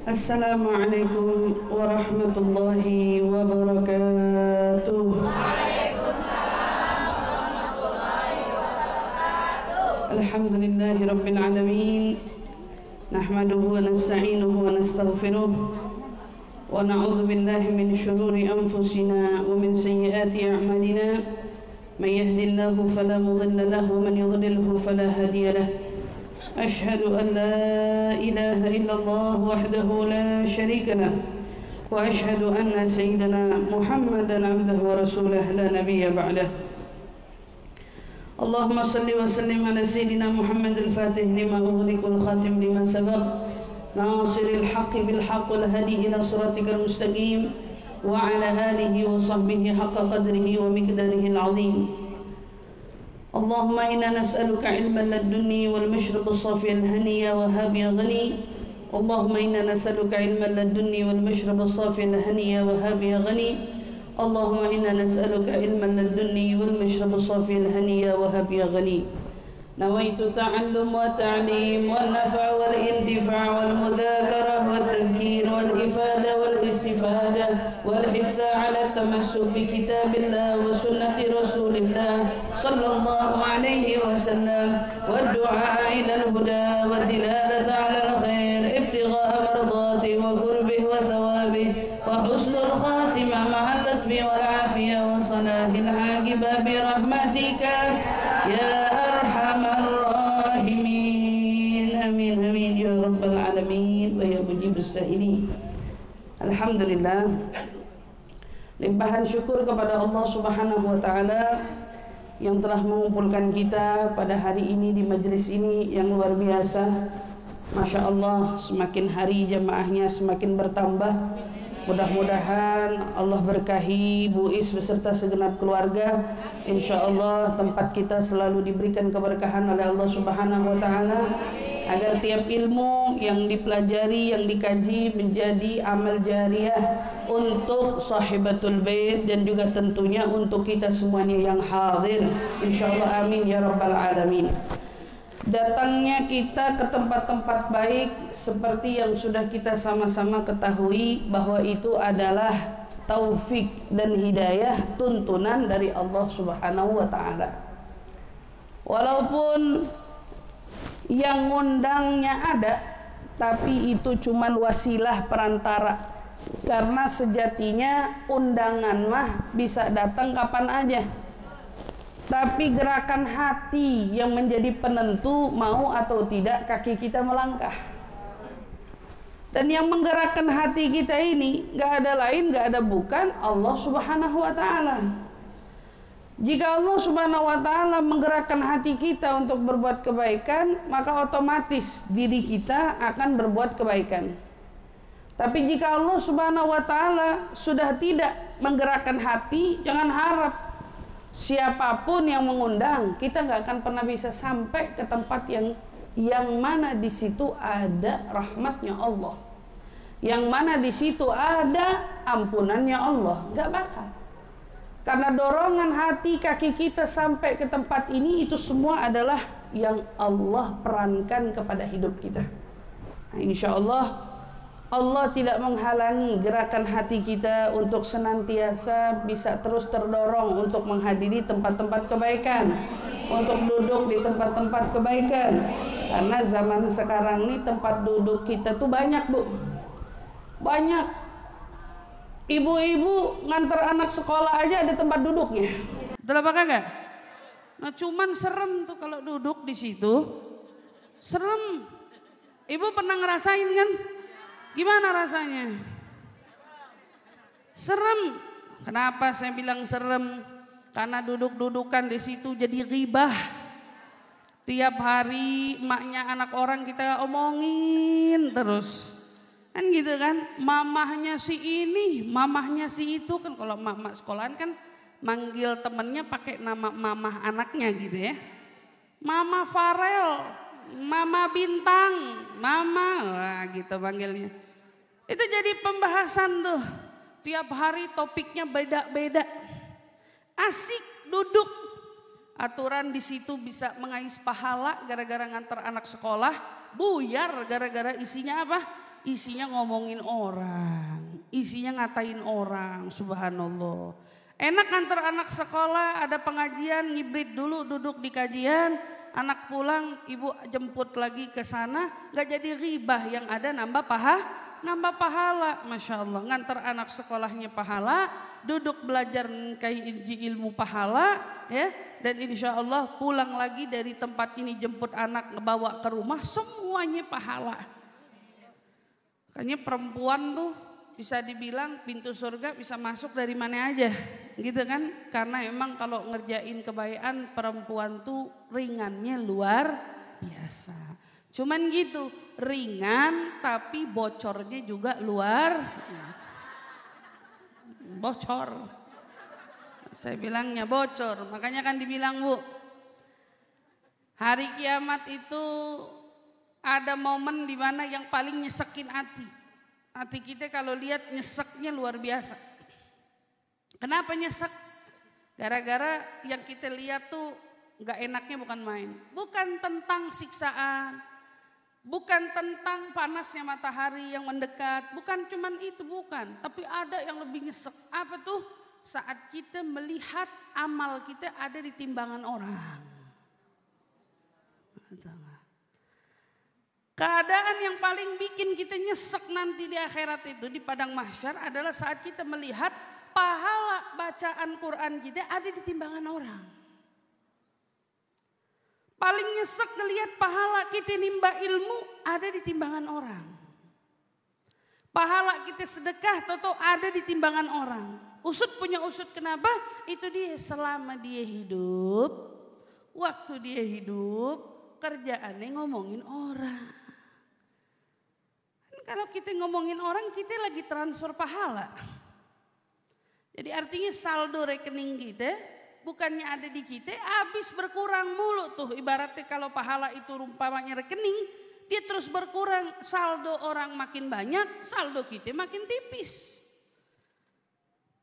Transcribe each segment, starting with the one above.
Assalamualaikum warahmatullahi wabarakatuh. Alhamdulillahi rabbil alamin. Nahmaduhu wa nasta'inuhu wa nastaghfiruh. Wa na'udzu billahi min shururi anfusina wa min sayyiati a'malina. Man yahdihillahu fala mudilla lahu wa man yudlilhu fala hadiya lahu. أشهد أن لا إله إلا الله وحده لا شريك له وأشهد أن سيدنا محمدا عبده ورسوله لا نبي بعده اللهم صل وسلم على سيدنا محمد الفاتح لما أغلق والخاتم لما سبق ناصر الحق بالحق والهدي إلى صراطك المستقيم وعلى آله وصحبه حق قدره ومقداره العظيم اللهم إنا نسألك علما لدني والمشرب الصافي الهني وهابي غني اللهم إنا نسألك علما لدني والمشرب الصافي الهني وهابي غني اللهم إنا نسألك علما لدني والمشرب الصافي الهني وهابي غني نويت التعلم والتعليم والنفع والانتفاع والمذاكرة والتذكير والإفادة والاستفادة والحث على التمسك بكتاب الله وسنة رسول الله صلى الله عليه وسلم والدعاء إلى الهدى والدلالة على الخير ابتغاء مرضاته وقربه وثوابه وحسن الخاتمة مع اللطف والعافية وصلاح العاقبة برحمتك يا أرحم الراحمين آمين آمين يا رب العالمين ويا مجيب السائلين. Alhamdulillah, limpahan syukur kepada Allah Subhanahu wa taala yang telah mengumpulkan kita pada hari ini di majelis ini yang luar biasa. Masya Allah, semakin hari jamaahnya semakin bertambah. Mudah-mudahan Allah berkahi Bu Is beserta segenap keluarga. Insya Allah tempat kita selalu diberikan keberkahan oleh Allah Subhanahu wa taala, agar tiap ilmu yang dipelajari, yang dikaji menjadi amal jariah untuk sahibatul bait dan juga tentunya untuk kita semuanya yang hadir. Insyaallah amin ya rabbal alamin. Datangnya kita ke tempat-tempat baik seperti yang sudah kita sama-sama ketahui bahwa itu adalah taufik dan hidayah tuntunan dari Allah Subhanahu wa taala. Walaupun yang ngundangnya ada, tapi itu cuman wasilah perantara, karena sejatinya undangan mah bisa datang kapan aja, tapi gerakan hati yang menjadi penentu mau atau tidak kaki kita melangkah. Dan yang menggerakkan hati kita ini gak ada lain, gak ada bukan Allah Subhanahu wa ta'ala. Jika Allah Subhanahu wa ta'ala menggerakkan hati kita untuk berbuat kebaikan, maka otomatis diri kita akan berbuat kebaikan. Tapi jika Allah Subhanahu wa ta'ala sudah tidak menggerakkan hati, jangan harap siapapun yang mengundang, kita nggak akan pernah bisa sampai ke tempat yang mana di situ ada rahmatnya Allah, yang mana di situ ada ampunannya Allah. Nggak bakal. Karena dorongan hati kaki kita sampai ke tempat ini, itu semua adalah yang Allah perankan kepada hidup kita. Nah, insya Allah Allah tidak menghalangi gerakan hati kita untuk senantiasa bisa terus terdorong untuk menghadiri tempat-tempat kebaikan, untuk duduk di tempat-tempat kebaikan. Karena zaman sekarang ini tempat duduk kita tuh banyak, Bu. Banyak. Ibu-ibu ngantar anak sekolah aja ada tempat duduknya. Betul apa kagak? Nah, cuman serem tuh kalau duduk di situ. Serem. Ibu pernah ngerasain kan? Gimana rasanya? Serem. Kenapa saya bilang serem? Karena duduk-dudukan di situ jadi ghibah. Tiap hari emaknya anak orang kita omongin terus. Kan gitu kan, mamahnya si ini, mamahnya si itu kan. Kalau emak-emak sekolahan kan manggil temennya pakai nama mamah anaknya gitu ya. Mama Farel, Mama Bintang, Mama, wah gitu panggilnya. Itu jadi pembahasan tuh. Tiap hari topiknya beda-beda. Asik duduk. Aturan di situ bisa mengais pahala gara-gara ngantar anak sekolah. Buyar gara-gara isinya apa? isinya ngomongin orang, isinya ngatain orang, subhanallah. Enak antar anak sekolah, ada pengajian, ngibrit dulu duduk di kajian, anak pulang, ibu jemput lagi ke sana, gak jadi ribah, yang ada nambah pahala, masya Allah. Ngantar anak sekolahnya pahala, duduk belajar kayak ilmu pahala, ya. Dan insya Allah pulang lagi dari tempat ini jemput anak ngebawa ke rumah, semuanya pahala. Makanya perempuan tuh bisa dibilang pintu surga bisa masuk dari mana aja, gitu kan? Karena emang kalau ngerjain kebaikan perempuan tuh ringannya luar biasa. Cuman gitu, ringan tapi bocornya juga luar bocor. Saya bilangnya bocor, makanya kan dibilang Bu, hari kiamat itu ada momen di mana yang paling nyesekin hati. Hati kita kalau lihat nyeseknya luar biasa. Kenapa nyesek? Gara-gara yang kita lihat tuh gak enaknya bukan main. Bukan tentang siksaan, bukan tentang panasnya matahari yang mendekat, bukan cuman itu, bukan. Tapi ada yang lebih nyesek. Apa tuh? Saat kita melihat amal kita ada di timbangan orang. Keadaan yang paling bikin kita nyesek nanti di akhirat itu, di padang mahsyar, adalah saat kita melihat pahala bacaan Quran kita ada di timbangan orang. Paling nyesek ngelihat pahala kita nimba ilmu ada di timbangan orang. Pahala kita sedekah toto ada di timbangan orang. Usut punya usut, kenapa? Itu dia, selama dia hidup, waktu dia hidup, kerjaannya ngomongin orang. Kan kalau kita ngomongin orang, kita lagi transfer pahala. Jadi artinya saldo rekening kita, bukannya ada di kita, habis berkurang mulu tuh. Ibaratnya kalau pahala itu rumpamanya rekening, dia terus berkurang. Saldo orang makin banyak, saldo kita makin tipis.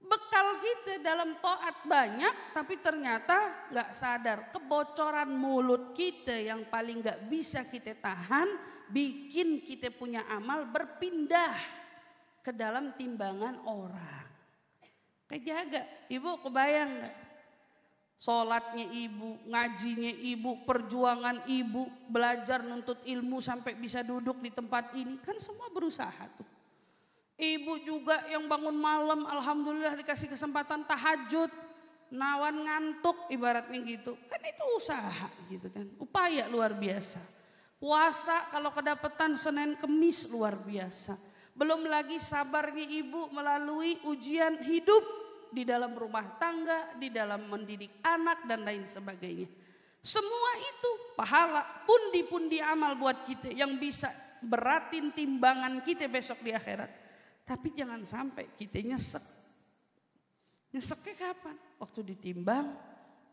Bekal kita dalam taat banyak, tapi ternyata gak sadar kebocoran mulut kita yang paling gak bisa kita tahan, bikin kita punya amal berpindah ke dalam timbangan orang. Kejaga, ibu kebayang gak? Sholatnya ibu, ngajinya ibu, perjuangan ibu, belajar nuntut ilmu sampai bisa duduk di tempat ini, kan semua berusaha tuh. Ibu juga yang bangun malam, alhamdulillah dikasih kesempatan tahajud, nawan ngantuk ibaratnya gitu. Kan itu usaha gitu kan, upaya luar biasa. Puasa kalau kedapetan Senin Kemis luar biasa. Belum lagi sabarnya ibu melalui ujian hidup di dalam rumah tangga, di dalam mendidik anak dan lain sebagainya. Semua itu pahala, pundi-pundi amal buat kita yang bisa beratin timbangan kita besok di akhirat. Tapi jangan sampai kita nyesek. Nyeseknya kapan? Waktu ditimbang.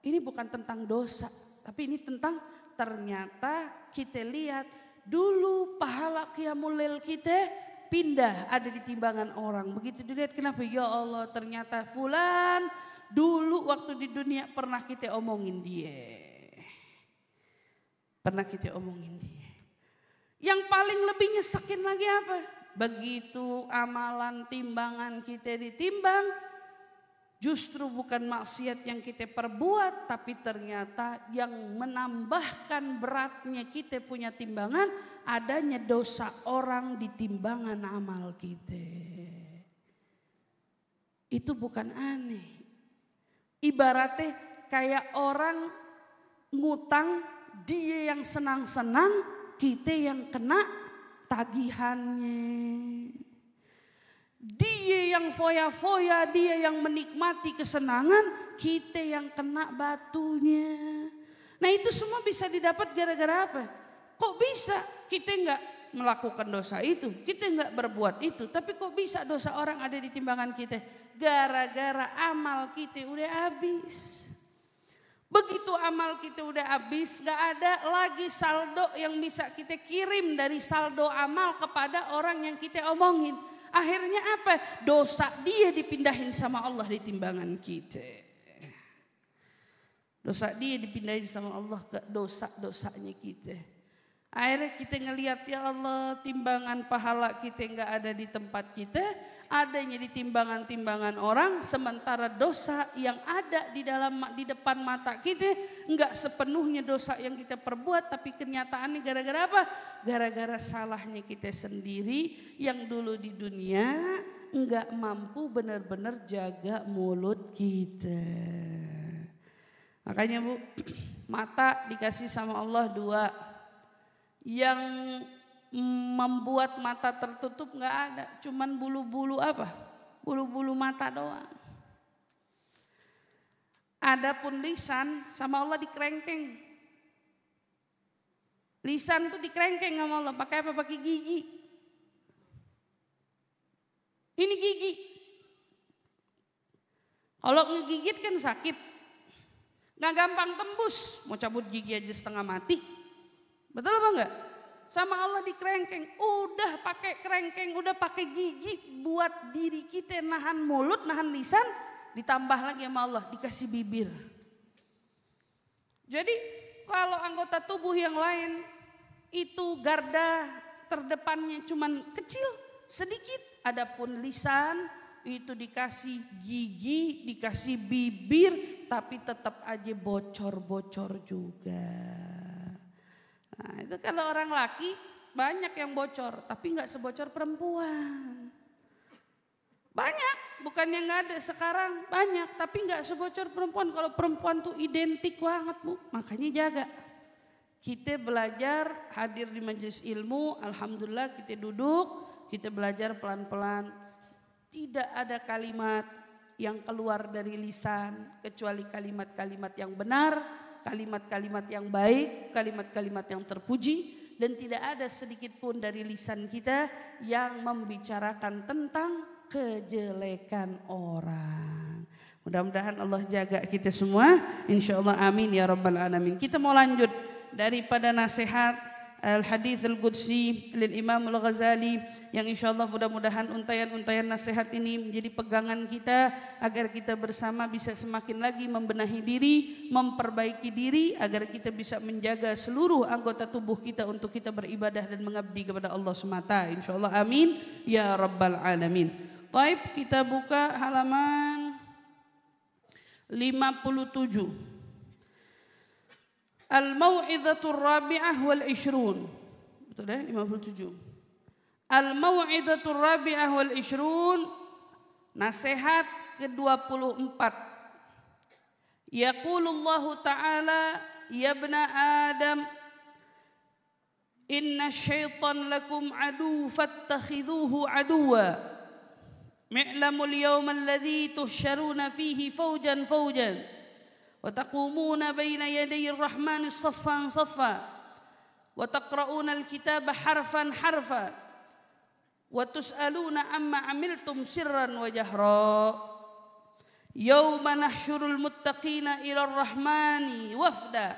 Ini bukan tentang dosa, tapi ini tentang ternyata kita lihat dulu pahala qiyamul lail kita pindah ada di timbangan orang. Begitu dilihat, kenapa? Ya Allah, ternyata fulan dulu waktu di dunia pernah kita omongin dia. Pernah kita omongin dia. Yang paling lebih nyesekin lagi apa? Begitu amalan timbangan kita ditimbang, justru bukan maksiat yang kita perbuat, tapi ternyata yang menambahkan beratnya kita punya timbangan, adanya dosa orang di timbangan amal kita. Itu bukan aneh. Ibaratnya kayak orang ngutang, dia yang senang-senang, kita yang kena tagihannya. Dia yang foya-foya, dia yang menikmati kesenangan, kita yang kena batunya. Nah itu semua bisa didapat gara-gara apa? Kok bisa kita enggak melakukan dosa itu, kita enggak berbuat itu, tapi kok bisa dosa orang ada di timbangan kita? Gara-gara amal kita udah habis. Begitu amal kita udah habis, gak ada lagi saldo yang bisa kita kirim dari saldo amal kepada orang yang kita omongin. Akhirnya apa? Dosa dia dipindahin sama Allah di timbangan kita. Dosa dia dipindahin sama Allah ke dosa-dosanya kita. Akhirnya kita ngelihat, ya Allah, timbangan pahala kita nggak ada di tempat kita, adanya di timbangan-timbangan orang, sementara dosa yang ada di depan mata kita nggak sepenuhnya dosa yang kita perbuat, tapi kenyataannya gara-gara apa? Gara-gara salahnya kita sendiri yang dulu di dunia nggak mampu benar-benar jaga mulut kita. Makanya Bu, mata dikasih sama Allah dua. Yang membuat mata tertutup nggak ada, cuman bulu-bulu apa? Bulu-bulu mata doang. Adapun lisan sama Allah dikerengkeng. Lisan tuh dikerengkeng sama Allah, pakai apa? Pakai gigi. Ini gigi. Kalau ngegigit kan sakit, nggak gampang tembus. Mau cabut gigi aja setengah mati. Betul apa enggak? Sama Allah dikerengkeng, udah pakai kerengkeng, udah pakai gigi buat diri kita nahan mulut, nahan lisan, ditambah lagi sama Allah dikasih bibir. Jadi kalau anggota tubuh yang lain itu garda terdepannya cuman kecil, sedikit, adapun lisan itu dikasih gigi, dikasih bibir, tapi tetap aja bocor-bocor juga. Nah, itu kalau orang laki banyak yang bocor, tapi nggak sebocor perempuan. Banyak, bukannya nggak ada, sekarang banyak, tapi nggak sebocor perempuan. Kalau perempuan tuh identik banget Bu, makanya jaga. Kita belajar hadir di majelis ilmu, alhamdulillah kita duduk, kita belajar pelan-pelan. Tidak ada kalimat yang keluar dari lisan kecuali kalimat-kalimat yang benar, kalimat-kalimat yang baik, kalimat-kalimat yang terpuji, dan tidak ada sedikit pun dari lisan kita yang membicarakan tentang kejelekan orang. Mudah-mudahan Allah jaga kita semua, insyaallah, amin ya rabbal alamin. Kita mau lanjut daripada nasihat Al-Hadits Al-Qudsi lil Imam Al-Ghazali yang insyaallah mudah-mudahan untayan-untayan nasihat ini menjadi pegangan kita agar kita bersama bisa semakin lagi membenahi diri, memperbaiki diri agar kita bisa menjaga seluruh anggota tubuh kita untuk kita beribadah dan mengabdi kepada Allah semata, insyaallah, amin ya rabbal alamin. Baik, kita buka halaman 57. Al-Mau'izatul Rabi'ah wal Ishrun. Betul ya, 57. Al-Mau'izatul Rabi'ah wal Ishrun, nasihat ke-24. Yaqulullahu ta'ala, ya ibna Adam, inna syaitan lakum adu fattakhidhuhu aduwa. Mi'lamul yawmal ladzi tuhsyaruna fihi fawjan fawjan. وتقومون بين يدي الرحمن صفا صفا وتقرؤون الكتاب حرفا حرفا وتسألون عما عملتم سرا وجهرا يوم نحشر المتقين إلى الرحمن وفدا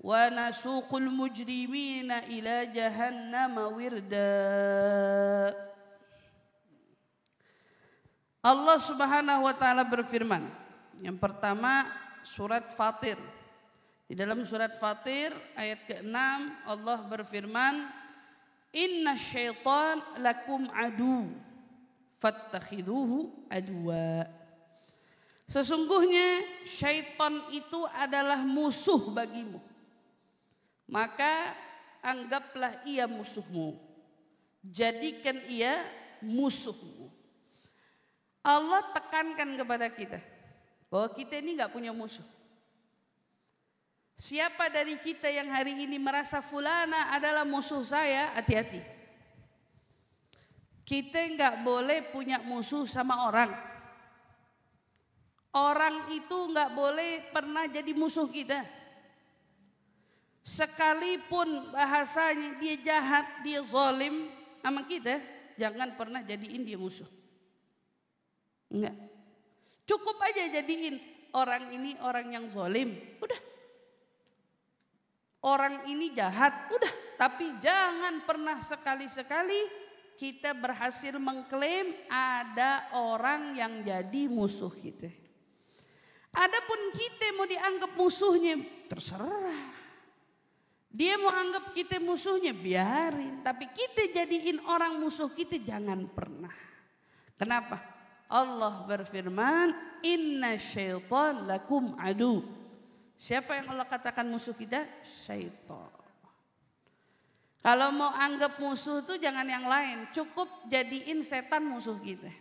ونسوق المجرمين إلى جهنم وردا. Allah Subhanahu wa taala berfirman. Yang pertama, surat Fatir. Di dalam surat Fatir ayat ke-6 Allah berfirman, inna syaitan lakum adu fattakhidhuhu adwa. Sesungguhnya syaitan itu adalah musuh bagimu, maka anggaplah ia musuhmu, jadikan ia musuhmu. Allah tekankan kepada kita bahwa kita ini gak punya musuh. Siapa dari kita yang hari ini merasa fulana adalah musuh saya, hati-hati. Kita gak boleh punya musuh sama orang. Orang itu gak boleh pernah jadi musuh kita. Sekalipun bahasanya dia jahat, dia zalim sama kita, jangan pernah jadiin dia musuh. Enggak. Cukup aja jadiin orang ini orang yang zalim, udah. Orang ini jahat, udah. Tapi jangan pernah sekali-sekali kita berhasil mengklaim ada orang yang jadi musuh kita. Adapun kita mau dianggap musuhnya, terserah. Dia mau anggap kita musuhnya, biarin. Tapi kita jadiin orang musuh kita, jangan pernah. Kenapa? Allah berfirman, inna syaitan lakum adu. Siapa yang Allah katakan musuh kita? Syaitan. Kalau mau anggap musuh itu jangan yang lain, cukup jadiin setan musuh kita.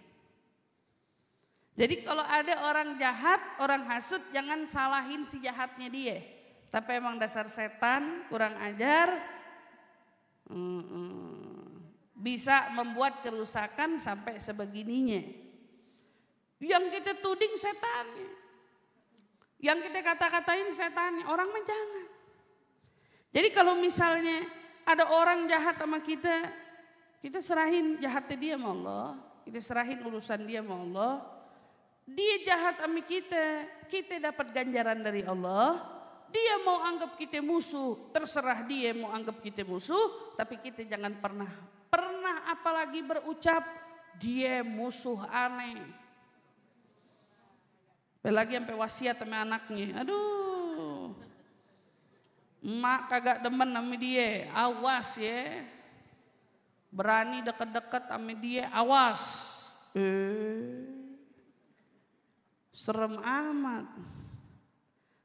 Jadi kalau ada orang jahat, orang hasut, jangan salahin si jahatnya dia. Tapi emang dasar setan, kurang ajar, bisa membuat kerusakan sampai sebegininya. Yang kita tuding setannya, yang kita kata-katain setannya, orang mah jangan. Jadi kalau misalnya ada orang jahat sama kita, kita serahin jahatnya dia sama Allah, kita serahin urusan dia sama Allah. Dia jahat sama kita dapat ganjaran dari Allah. Dia mau anggap kita musuh, terserah dia mau anggap kita musuh, tapi kita jangan pernah apalagi berucap dia musuh aneh. Apalagi sampai wasiat sama anaknya, aduh, emak kagak demen sama dia, awas ya. Berani deket-deket sama dia, awas. Serem amat.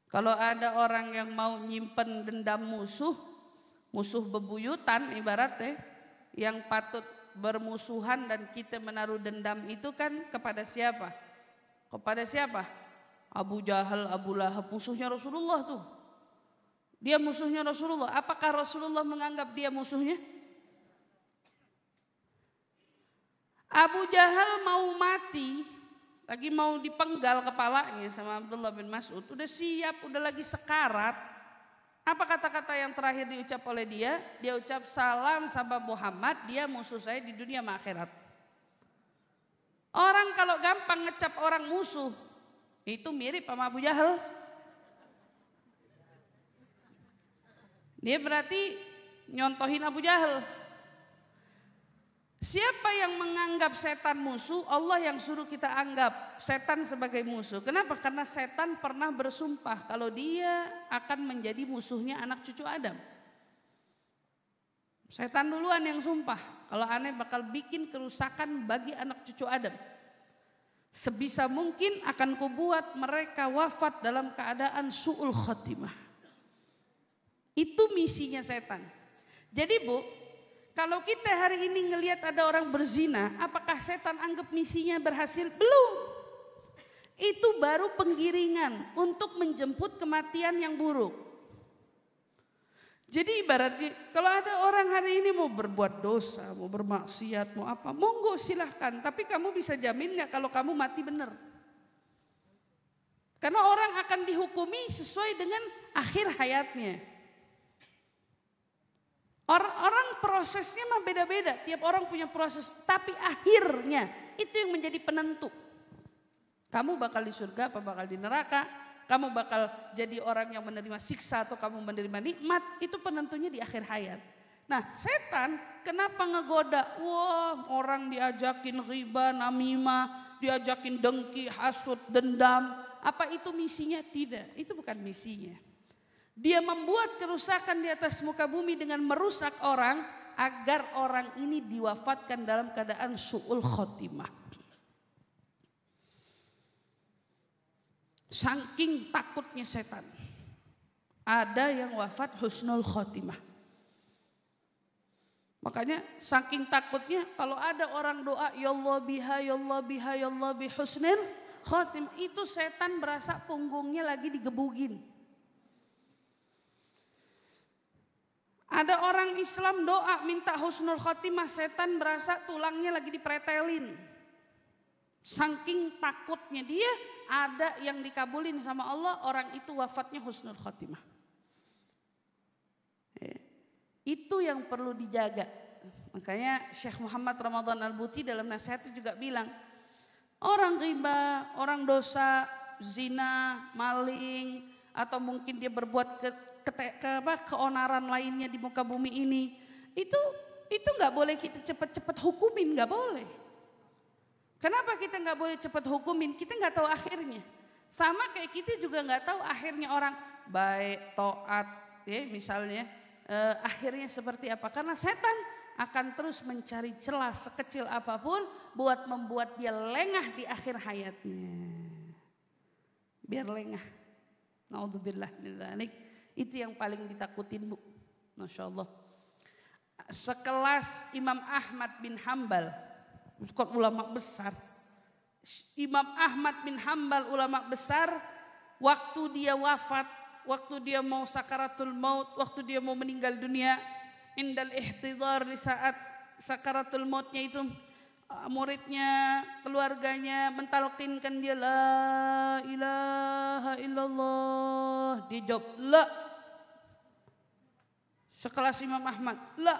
Kalau ada orang yang mau nyimpen dendam musuh bebuyutan ibaratnya, yang patut bermusuhan dan kita menaruh dendam itu kan kepada siapa? Kepada siapa? Abu Jahal, Abu Lahab, musuhnya Rasulullah tuh. Dia musuhnya Rasulullah. Apakah Rasulullah menganggap dia musuhnya? Abu Jahal mau mati, lagi mau dipenggal kepalanya sama Abdullah bin Mas'ud, udah siap, udah lagi sekarat. Apa kata-kata yang terakhir diucap oleh dia? Dia ucap, salam sahabat Muhammad, dia musuh saya di dunia sama akhirat. Orang kalau gampang ngecap orang musuh, itu mirip sama Abu Jahal. Dia berarti nyontohin Abu Jahal. Siapa yang menganggap setan musuh, Allah yang suruh kita anggap setan sebagai musuh. Kenapa? Karena setan pernah bersumpah kalau dia akan menjadi musuhnya anak cucu Adam. Setan duluan yang sumpah, kalau aneh bakal bikin kerusakan bagi anak cucu Adam. Sebisa mungkin akan kubuat mereka wafat dalam keadaan su'ul khotimah. Itu misinya setan. Jadi Bu, kalau kita hari ini ngelihat ada orang berzina, apakah setan anggap misinya berhasil? Belum. Itu baru penggiringan untuk menjemput kematian yang buruk. Jadi ibaratnya kalau ada orang hari ini mau berbuat dosa, mau bermaksiat, mau apa, monggo silahkan. Tapi kamu bisa jamin gak kalau kamu mati benar? Karena orang akan dihukumi sesuai dengan akhir hayatnya. Orang prosesnya mah beda-beda, tiap orang punya proses, tapi akhirnya itu yang menjadi penentu. Kamu bakal di surga apa bakal di neraka, kamu bakal jadi orang yang menerima siksa atau kamu menerima nikmat, itu penentunya di akhir hayat. Nah setan kenapa ngegoda? Wah, orang diajakin riba, namimah, diajakin dengki, hasut, dendam. Apa itu misinya? Tidak, itu bukan misinya. Dia membuat kerusakan di atas muka bumi dengan merusak orang agar orang ini diwafatkan dalam keadaan su'ul khotimah. Saking takutnya setan, ada yang wafat husnul khotimah. Makanya saking takutnya kalau ada orang doa ya Allah biha ya Allah biha ya Allah bi husnul khotimah, itu setan berasa punggungnya lagi digebugin. Ada orang Islam doa minta husnul khotimah, setan berasa tulangnya lagi dipretelin. Saking takutnya dia, ada yang dikabulin sama Allah, orang itu wafatnya husnul khotimah. Itu yang perlu dijaga. Makanya Syekh Muhammad Ramadan Al-Buti dalam nasihatnya juga bilang, orang riba, orang dosa, zina, maling, atau mungkin dia berbuat keonaran lainnya di muka bumi ini, itu nggak boleh kita cepat-cepat hukumin, nggak boleh. Kenapa kita nggak boleh cepat hukumin? Kita nggak tahu akhirnya. Sama kayak kita juga nggak tahu akhirnya orang baik, taat, ya misalnya akhirnya seperti apa? Karena setan akan terus mencari celah sekecil apapun buat membuat dia lengah di akhir hayatnya. Biar lengah. Naudzubillah min dzalik. Itu yang paling ditakutin, Bu. Masya Allah. Sekelas Imam Ahmad bin Hambal, bukan ulama besar. Imam Ahmad bin Hambal ulama besar, waktu dia wafat, waktu dia mau sakaratul maut, waktu dia mau meninggal dunia, indal ihtidhar, di saat sakaratul mautnya itu, muridnya, keluarganya mentalkinkan dia la ilaha illallah, dia jawab la. Sekelas Imam Ahmad, la.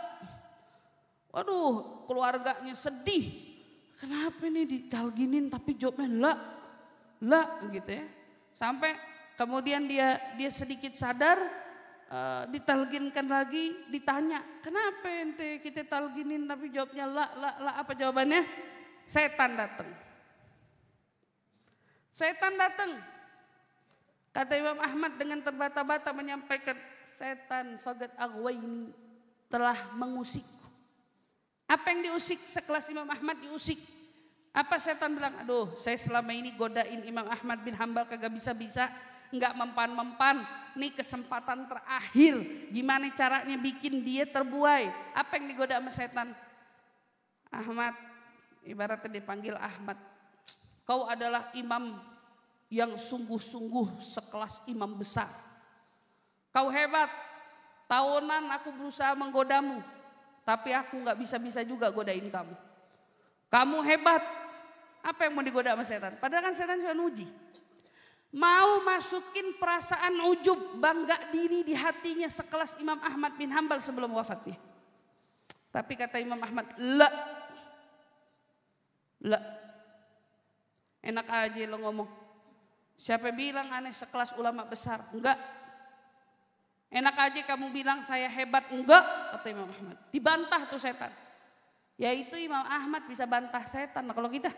Waduh, keluarganya sedih. Kenapa ini ditalginin tapi jawabnya la gitu ya. Sampai kemudian dia sedikit sadar, ditalginkan lagi, ditanya, kenapa ente kita talginin tapi jawabnya la, apa jawabannya? Setan datang. Setan datang. Kata Imam Ahmad dengan terbata-bata menyampaikan, setan fagat aghwayni, telah mengusikku. Apa yang diusik? Sekelas Imam Ahmad diusik. Apa setan bilang? Aduh, saya selama ini godain Imam Ahmad bin Hambal kagak bisa-bisa, enggak mempan-mempan. Nih kesempatan terakhir, gimana caranya bikin dia terbuai? Apa yang digoda sama setan? Ahmad, ibaratnya dipanggil Ahmad, kau adalah imam yang sungguh-sungguh sekelas imam besar. Kau hebat, tahunan aku berusaha menggodamu, tapi aku gak bisa-bisa juga godain kamu. Kamu hebat, apa yang mau digoda sama setan? Padahal kan setan cuma uji. Mau masukin perasaan ujub, bangga diri di hatinya sekelas Imam Ahmad bin Hambal sebelum wafatnya. Tapi kata Imam Ahmad, la. Enak aja lo ngomong. Siapa bilang aneh sekelas ulama besar? Enggak. Enak aja kamu bilang saya hebat? Enggak, kata Imam Ahmad. Dibantah tuh setan. Yaitu Imam Ahmad bisa bantah setan. Nah, kalau kita,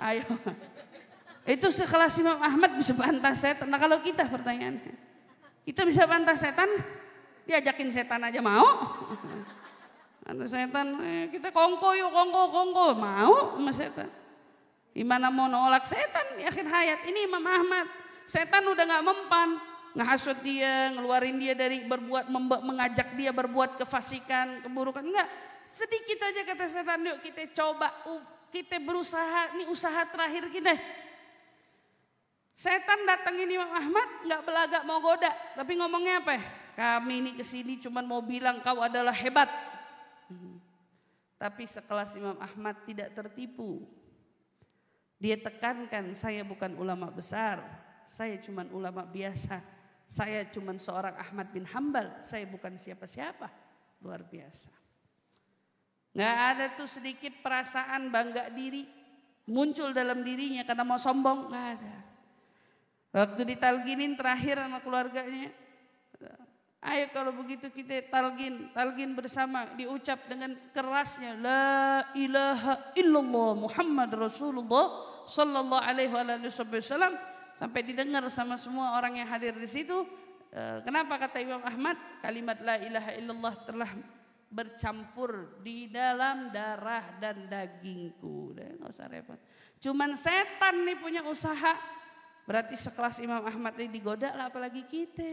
ayo, itu sekelas Imam Ahmad bisa bantah setan. Nah kalau kita, pertanyaannya, kita bisa bantah setan? Diajakin setan aja mau? Atau setan, kita kongko yuk, kongko, mau sama setan? Gimana mau nolak setan di akhir hayat? Ini Imam Ahmad, setan udah gak mempan, ngehasut dia, ngeluarin dia dari berbuat, mengajak dia berbuat kefasikan, keburukan. Enggak, sedikit aja kata setan, yuk kita coba, kita berusaha, ini usaha terakhir kita. Setan datangin Imam Ahmad, gak belagak mau goda, tapi ngomongnya apa? Kami ini kesini cuma mau bilang kau adalah hebat. Tapi sekelas Imam Ahmad tidak tertipu. Dia tekankan, saya bukan ulama besar, saya cuma ulama biasa. Saya cuma seorang Ahmad bin Hambal, saya bukan siapa-siapa. Luar biasa. Gak ada tuh sedikit perasaan bangga diri muncul dalam dirinya karena mau sombong, gak ada. Waktu ditalginin terakhir sama keluarganya, ayo kalau begitu kita talgin bersama, diucap dengan kerasnya, la ilaha illallah Muhammad Rasulullah sallallahu alaihi wasallam, sampai didengar sama semua orang yang hadir di situ. Kenapa kata Imam Ahmad? Kalimat la ilaha illallah telah bercampur di dalam darah dan dagingku. Udah, nggak usah repot. Cuman setan nih punya usaha. Berarti sekelas Imam Ahmad ini digoda lah, apalagi kita.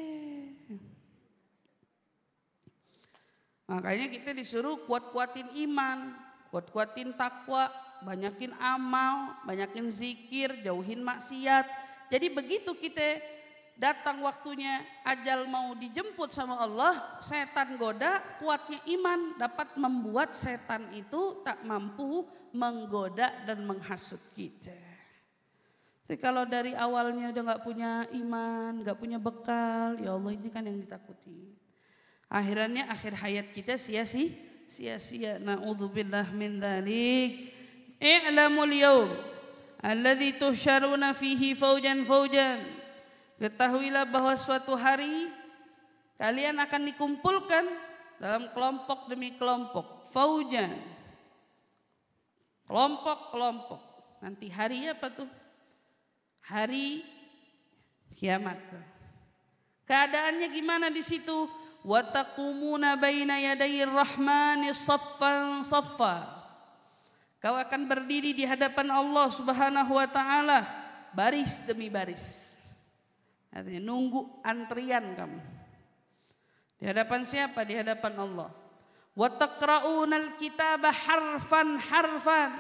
Makanya kita disuruh kuat-kuatin iman, kuat-kuatin takwa, banyakin amal, banyakin zikir, jauhin maksiat. Jadi begitu kita datang waktunya ajal mau dijemput sama Allah, setan goda, kuatnya iman dapat membuat setan itu tak mampu menggoda dan menghasut kita. Tapi kalau dari awalnya udah gak punya iman, gak punya bekal, ya Allah, ini kan yang ditakuti. Akhirnya akhir hayat kita sia-sia. Na'udzubillah min dzalik. I'lamul yaum alladzi tuhsyaruna fihi faujan. Ketahuilah bahwa suatu hari kalian akan dikumpulkan dalam kelompok demi kelompok. Faujan, kelompok-kelompok. Nanti hari apa tuh? Hari kiamat. Keadaannya gimana di situ? Wa taqumuna baina yadayir rahmani saffan saffa. Kau akan berdiri di hadapan Allah Subhanahu wa taala baris demi baris. Artinya nunggu antrian kamu. Di hadapan siapa? Di hadapan Allah. Wa taqra'unal kitaba harfan harfan.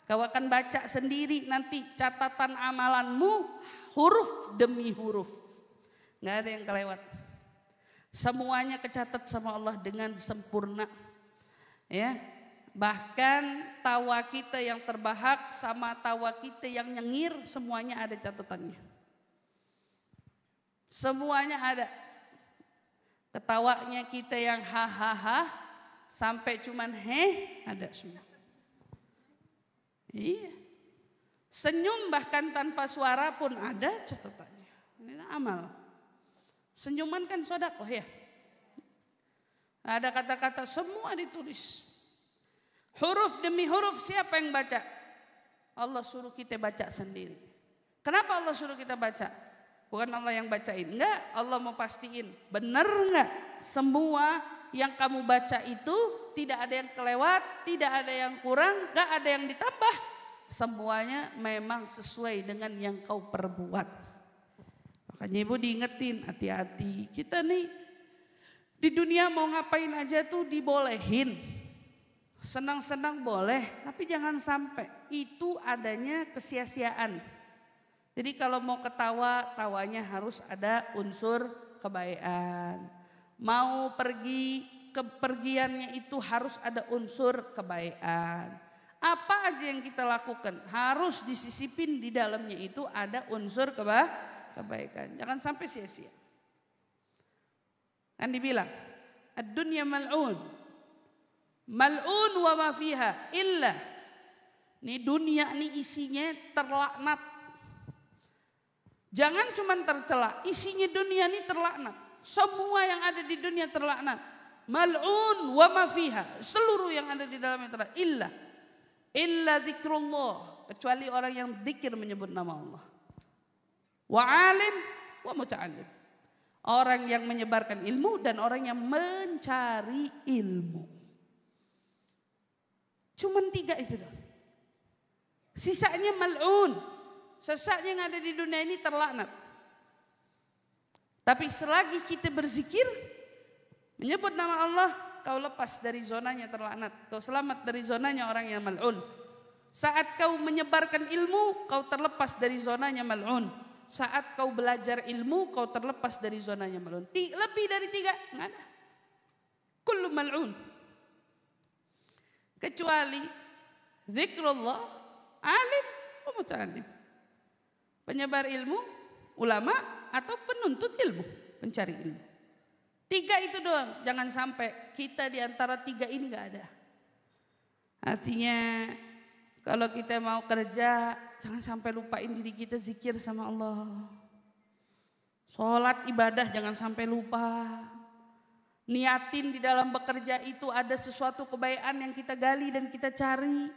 Kau akan baca sendiri nanti catatan amalanmu huruf demi huruf. Nggak ada yang kelewat. Semuanya kecatat sama Allah dengan sempurna. Ya. Bahkan tawa kita yang terbahak sama tawa kita yang nyengir semuanya ada catatannya. Semuanya ada. Ketawanya kita yang hahaha sampai cuman ada semua. Iya. Senyum bahkan tanpa suara pun ada catatannya. Ini amal. Senyuman kan sedekah ya. Ada kata-kata semua ditulis. Huruf demi huruf siapa yang baca? Allah suruh kita baca sendiri. Kenapa Allah suruh kita baca? Bukan Allah yang bacain. Enggak, Allah mau pastiin. Benar enggak? Semua yang kamu baca itu tidak ada yang kelewat, tidak ada yang kurang, enggak ada yang ditambah. Semuanya memang sesuai dengan yang kau perbuat. Makanya ibu diingetin, hati-hati. Kita nih di dunia mau ngapain aja tuh dibolehin. Senang-senang boleh, tapi jangan sampai itu adanya kesia-siaan. Jadi kalau mau ketawa, tawanya harus ada unsur kebaikan. Mau pergi, kepergiannya itu harus ada unsur kebaikan. Apa aja yang kita lakukan harus disisipin di dalamnya itu ada unsur kebaikan. Jangan sampai sia-sia. Kan dibilang, ad-dunya mal'un. Mal'un wa ma fiha illa. Ini dunia ini isinya terlaknat. Jangan cuma tercela, isinya dunia ini terlaknat. Semua yang ada di dunia terlaknat. Mal'un wa ma fiha. Seluruh yang ada di dalamnya terlaknat. Illa zikrullah. Kecuali orang yang zikir menyebut nama Allah. Wa alim wa muta'alim. Orang yang menyebarkan ilmu dan orang yang mencari ilmu. Cuman 3 itu dong. Sisanya mal'un. Sesat yang ada di dunia ini terlaknat. Tapi selagi kita berzikir, menyebut nama Allah, kau lepas dari zonanya terlaknat. Kau selamat dari zonanya orang yang mal'un. Saat kau menyebarkan ilmu, kau terlepas dari zonanya mal'un. Saat kau belajar ilmu, kau terlepas dari zonanya mal'un. Lebih dari 3, nggak ada. Kullu mal'un. Kecuali zikrullah, alim, wa muta'alim. Penyebar ilmu, ulama atau penuntut ilmu, pencari ilmu. 3 itu doang. Jangan sampai kita di antara 3 ini gak ada. Artinya kalau kita mau kerja, jangan sampai lupain diri kita zikir sama Allah. Sholat ibadah jangan sampai lupa. Niatin di dalam bekerja itu ada sesuatu kebaikan yang kita gali dan kita cari.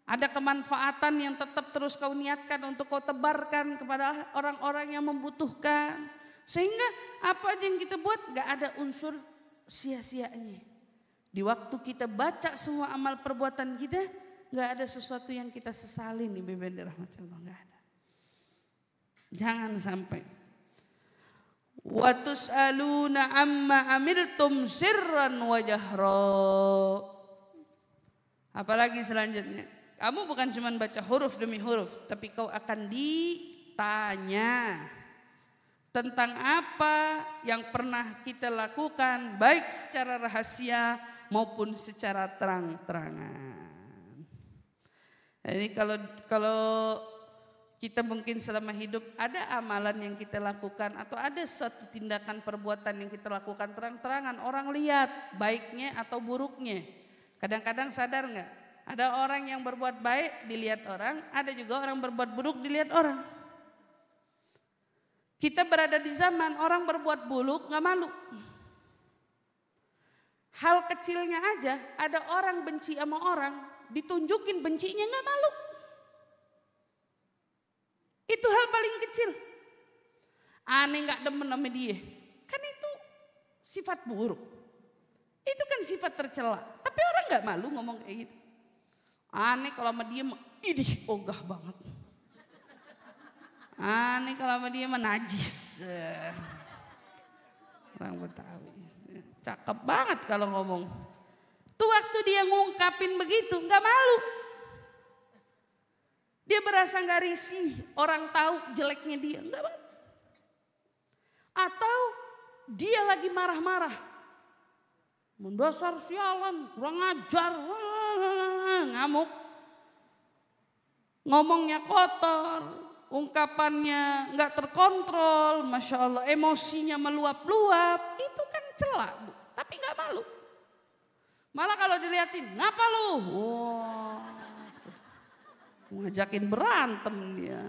Ada kemanfaatan yang tetap terus kau niatkan untuk kau tebarkan kepada orang-orang yang membutuhkan. Sehingga apa aja yang kita buat gak ada unsur sia-sianya. Di waktu kita baca semua amal perbuatan kita, gak ada sesuatu yang kita sesali nih bebende rahmatullah, gak ada. Jangan sampai. Wa tus'aluna amma amiltum sirran wa jahra. Apalagi selanjutnya. Kamu bukan cuma baca huruf demi huruf, tapi kau akan ditanya tentang apa yang pernah kita lakukan, baik secara rahasia maupun secara terang-terangan. Jadi kalau kita mungkin selama hidup ada amalan yang kita lakukan atau ada suatu tindakan perbuatan yang kita lakukan terang-terangan, orang lihat baiknya atau buruknya. Kadang-kadang sadar nggak? Ada orang yang berbuat baik dilihat orang, ada juga orang berbuat buruk dilihat orang. Kita berada di zaman orang berbuat buruk nggak malu. Hal kecilnya aja, ada orang benci sama orang, ditunjukin bencinya nggak malu. Itu hal paling kecil. Aneh nggak demen sama dia. Kan itu sifat buruk. Itu kan sifat tercela. Tapi orang nggak malu ngomong kayak gitu. Aneh kalau sama dia, idih ogah banget. Aneh kalau sama dia najis. Orang Betawi. Cakep banget kalau ngomong. Tuh waktu dia ngungkapin begitu, nggak malu. Dia berasa nggak risih, orang tahu jeleknya dia, nggak malu. Atau dia lagi marah-marah, mendasar sialan, kurang ajar, ngamuk, ngomongnya kotor, ungkapannya nggak terkontrol, masya Allah, emosinya meluap-luap, itu kan celak, Bu. Tapi nggak malu. Malah kalau dilihatin, ngapa lu? Wah, ngajakin berantem dia.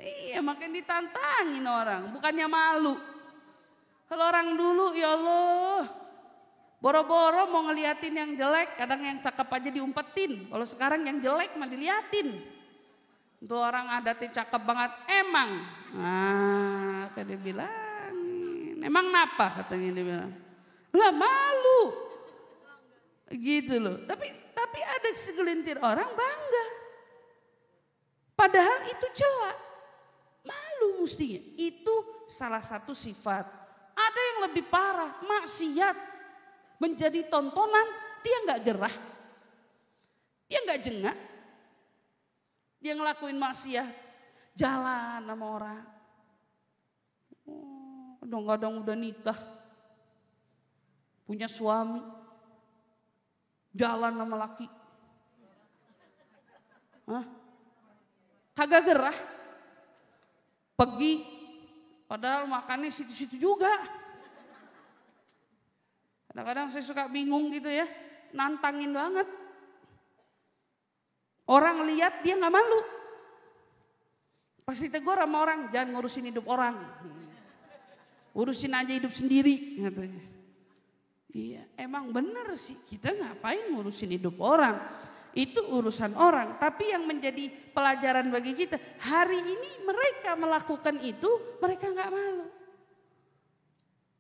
Iya, makin ditantangin orang, bukannya malu. Kalau orang dulu, ya Allah, boro-boro mau ngeliatin yang jelek, kadang yang cakep aja diumpetin. Kalau sekarang yang jelek mah diliatin. Itu orang adatnya cakep banget, emang. Nah, kayak dia bilang, emang napa katanya dia bilang. Lah malu. Gitu loh. Tapi ada segelintir orang bangga. Padahal itu celak. Malu mestinya. Itu salah satu sifat. Ada yang lebih parah, maksiat. Menjadi tontonan, dia nggak gerah. Dia nggak jengah. Dia ngelakuin maksiat. Jalan sama orang. Kadang-kadang udah nikah. Punya suami. Jalan sama laki. Hah? Kagak gerah. Pergi. Padahal makannya situ-situ juga. Kadang-kadang saya suka bingung gitu ya. Nantangin banget. Orang lihat dia gak malu. Pasti tegur sama orang. Jangan ngurusin hidup orang. Urusin aja hidup sendiri katanya. Iya, emang bener sih, kita ngapain ngurusin hidup orang, itu urusan orang. Tapi yang menjadi pelajaran bagi kita, hari ini mereka melakukan itu, mereka gak malu.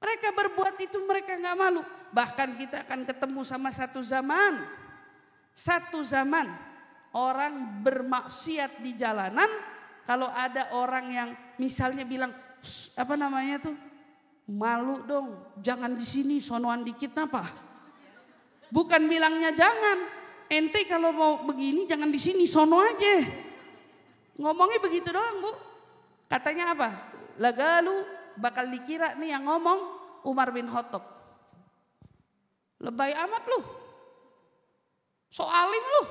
Mereka berbuat itu, mereka gak malu. Bahkan kita akan ketemu sama satu zaman, orang bermaksiat di jalanan, kalau ada orang yang misalnya bilang, apa namanya tuh, malu dong, jangan di sini, sonoan dikit apa? Bukan bilangnya jangan, ente kalau mau begini jangan di sini, sono aja. Ngomongnya begitu doang, Bu. Katanya apa? Lagalu bakal dikira nih yang ngomong Umar bin Khattab. Lebay amat lu, so alim lu.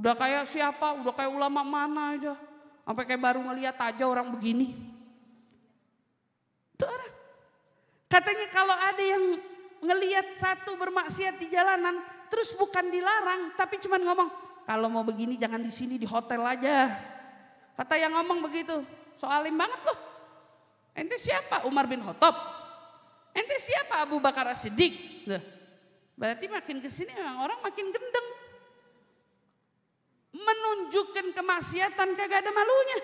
Udah kayak siapa? Udah kayak ulama mana aja? Sampai kayak baru ngeliat aja orang begini. Orang. Katanya kalau ada yang ngelihat satu bermaksiat di jalanan, terus bukan dilarang, tapi cuma ngomong, kalau mau begini jangan di sini, di hotel aja. Kata yang ngomong begitu, soalim banget loh. Ente siapa? Umar bin Khattab. Ente siapa? Abu Bakar As-Siddiq. Berarti makin kesini memang orang makin gendeng. Menunjukkan kemaksiatan kagak ada malunya.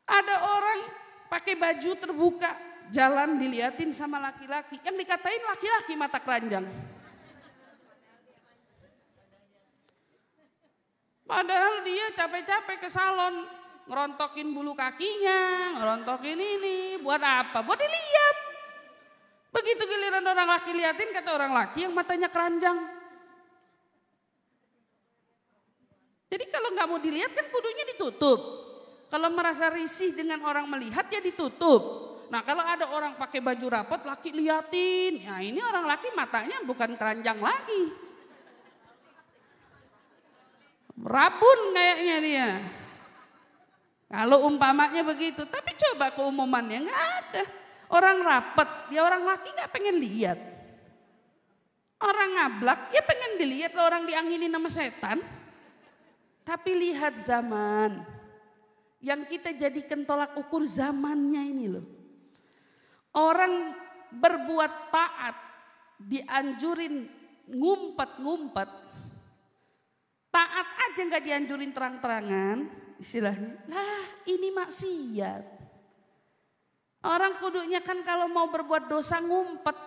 Ada orang pakai baju terbuka, jalan diliatin sama laki-laki. Yang dikatain laki-laki mata keranjang. Padahal dia capek-capek ke salon, ngerontokin bulu kakinya, ngerontokin ini. Buat apa? Buat dilihat. Begitu giliran orang laki liatin, kata orang laki yang matanya keranjang. Jadi kalau nggak mau dilihat kan kudunya ditutup. Kalau merasa risih dengan orang melihat ya ditutup. Nah kalau ada orang pakai baju rapot laki liatin. Ya ini orang laki matanya bukan keranjang lagi. Rabun kayaknya dia. Kalau umpamanya begitu. Tapi coba keumumannya nggak ada. Orang rapet ya orang laki nggak pengen lihat. Orang ngablak ya pengen dilihat loh orang dianginin sama setan. Tapi lihat zaman. Yang kita jadikan tolak ukur zamannya ini loh. Orang berbuat taat dianjurin ngumpet-ngumpet. Taat aja gak dianjurin terang-terangan. istilahnya. Lah ini maksiat. Orang kudunya kan kalau mau berbuat dosa ngumpet.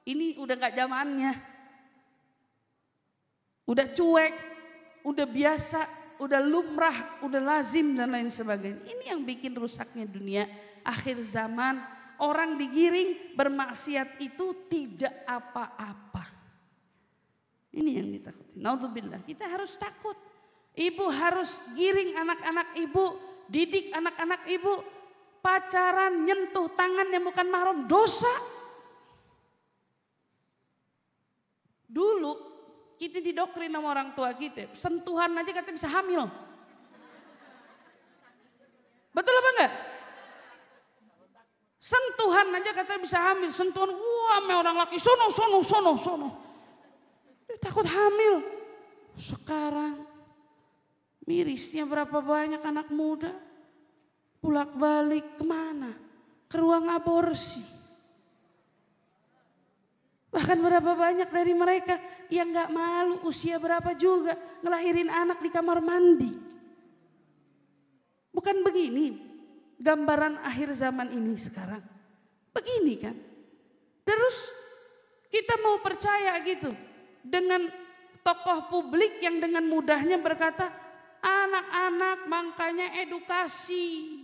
Ini udah gak zamannya. Udah cuek, udah biasa, udah lumrah, udah lazim dan lain sebagainya. Ini yang bikin rusaknya dunia akhir zaman. Orang digiring bermaksiat itu tidak apa-apa. Ini yang ditakuti. Naudzubillah, kita harus takut. Ibu harus giring anak-anak ibu, didik anak-anak ibu. Pacaran, nyentuh tangan yang bukan mahram, dosa. Dulu kita didoktrin sama orang tua kita, sentuhan aja katanya bisa hamil. Betul apa enggak? Sentuhan aja katanya bisa hamil, sentuhan, wah me orang laki, sono. Dia takut hamil. Sekarang mirisnya berapa banyak anak muda pulak balik kemana? Ke ruang aborsi. Bahkan berapa banyak dari mereka yang gak malu usia berapa juga ngelahirin anak di kamar mandi. Bukan begini gambaran akhir zaman ini sekarang. Begini kan. Terus kita mau percaya gitu dengan tokoh publik yang dengan mudahnya berkata anak-anak makanya edukasi.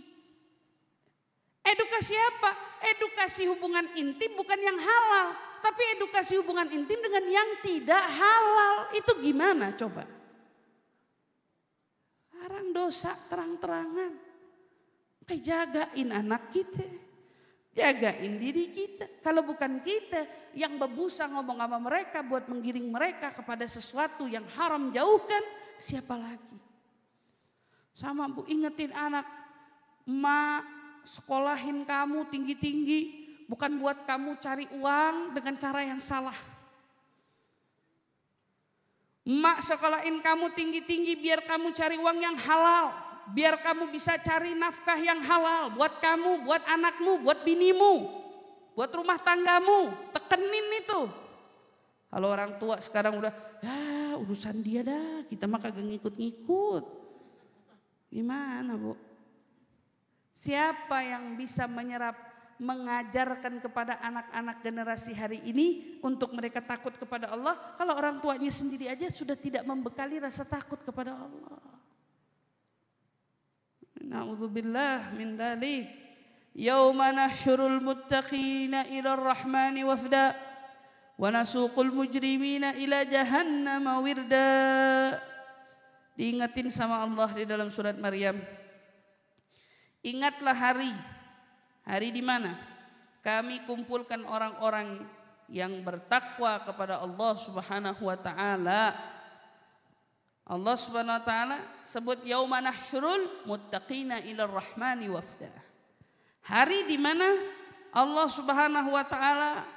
Edukasi apa? Edukasi hubungan intim bukan yang halal, tapi edukasi hubungan intim dengan yang tidak halal. Itu gimana coba? Sekarang dosa terang-terangan. Kayak jagain anak kita, jagain diri kita. Kalau bukan kita yang bebusa ngomong sama mereka buat menggiring mereka kepada sesuatu yang haram jauhkan, siapa lagi? Sama bu, ingetin anak, mak sekolahin kamu tinggi-tinggi, bukan buat kamu cari uang dengan cara yang salah. Mak sekolahin kamu tinggi-tinggi biar kamu cari uang yang halal. Biar kamu bisa cari nafkah yang halal buat kamu, buat anakmu, buat binimu, buat rumah tanggamu. Tekenin itu. Kalau orang tua sekarang udah, ya urusan dia dah, kita mah kagak ngikut-ngikut. Gimana bu? Siapa yang bisa menyerap, mengajarkan kepada anak-anak generasi hari ini untuk mereka takut kepada Allah? Kalau orang tuanya sendiri aja sudah tidak membekali rasa takut kepada Allah. Na'udzubillah min dzalik. Yauma nahsyurul muttaqina ila ar-rahmani wafda wa nasuqul mujrimina ila jahannam wirda. Diingetin sama Allah di dalam surat Maryam. Ingatlah hari di mana kami kumpulkan orang-orang yang bertakwa kepada Allah Subhanahu wa taala. Allah Subhanahu wa taala sebut yauma nahsyurul muttaqina ila rahmani wafda. Hari di mana Allah Subhanahu wa taala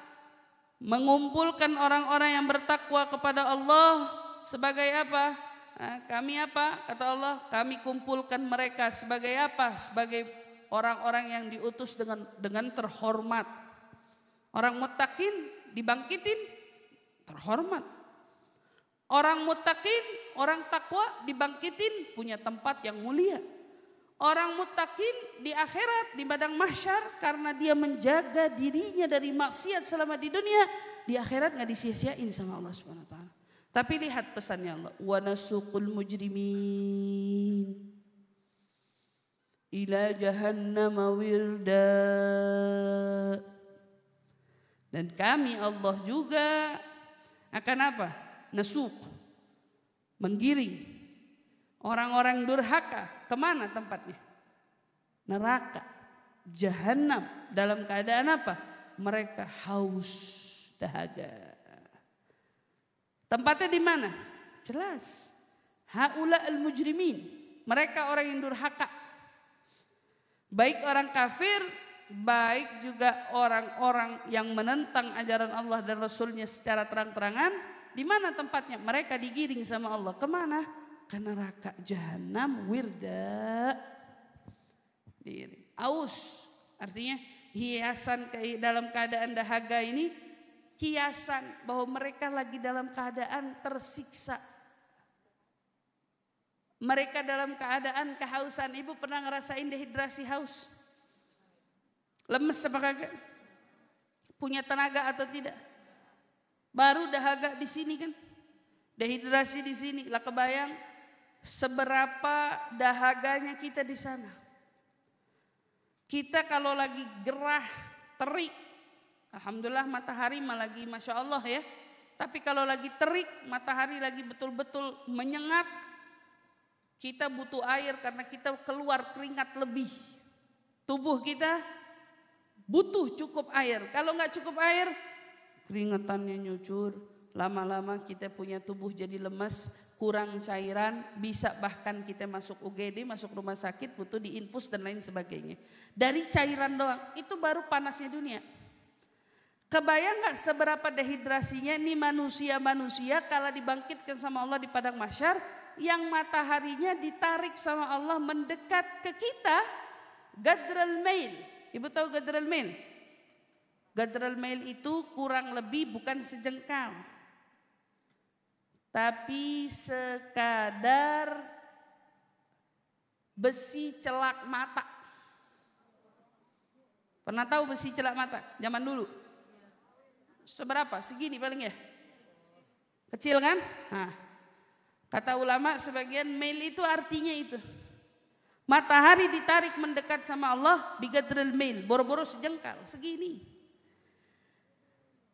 mengumpulkan orang-orang yang bertakwa kepada Allah sebagai apa? Kami apa? Kata Allah, kami kumpulkan mereka sebagai apa? Sebagai orang-orang yang diutus dengan terhormat. Orang muttaqin dibangkitin terhormat. Orang muttaqin, orang takwa dibangkitin punya tempat yang mulia. Orang muttaqin di akhirat di padang mahsyar karena dia menjaga dirinya dari maksiat selama di dunia, di akhirat enggak disia-siain sama Allah Subhanahu wa taala. Tapi lihat pesannya Allah, wa nasuqul mujrimin ila jahannam wirda. Dan kami Allah juga akan apa? Nasuk, menggiring orang-orang durhaka. Kemana tempatnya? Neraka, jahanam. Dalam keadaan apa? Mereka haus dahaga. Tempatnya di mana? Jelas. Haula al-mujrimin. Mereka orang yang durhaka. Baik orang kafir, baik juga orang-orang yang menentang ajaran Allah dan Rasulnya secara terang-terangan. Di mana tempatnya? Mereka digiring sama Allah. Kemana? Ke neraka jahanam wirda. Aus. Artinya hiasan dalam keadaan dahaga ini. Hiasan bahwa mereka lagi dalam keadaan tersiksa. Mereka dalam keadaan kehausan. Ibu pernah ngerasain dehidrasi, haus? Lemes apa kagak? Punya tenaga atau tidak? Baru dahaga di sini kan? Dehidrasi di sini. Lah kebayang seberapa dahaganya kita di sana. Kita kalau lagi gerah, terik, alhamdulillah matahari mah lagi masya Allah ya. Tapi kalau lagi terik, matahari lagi betul-betul menyengat, kita butuh air karena kita keluar keringat lebih. Tubuh kita butuh cukup air. Kalau nggak cukup air, keringatannya nyucur. Lama-lama kita punya tubuh jadi lemas, kurang cairan, bisa bahkan kita masuk UGD, masuk rumah sakit, butuh diinfus dan lain sebagainya. Dari cairan doang, itu baru panasnya dunia. Kebayang nggak seberapa dehidrasinya nih manusia-manusia kalau dibangkitkan sama Allah di padang mahsyar, yang mataharinya ditarik sama Allah mendekat ke kita, Gadral Mail. Ibu tahu Gadral Mail? Gadral Mail itu kurang lebih bukan sejengkal, tapi sekadar besi celak mata. Pernah tahu besi celak mata? Zaman dulu. Seberapa? Segini paling ya? Kecil kan? Nah, kata ulama sebagian mail itu artinya itu. Matahari ditarik mendekat sama Allah bigadril mail, boro-boro sejengkal, segini.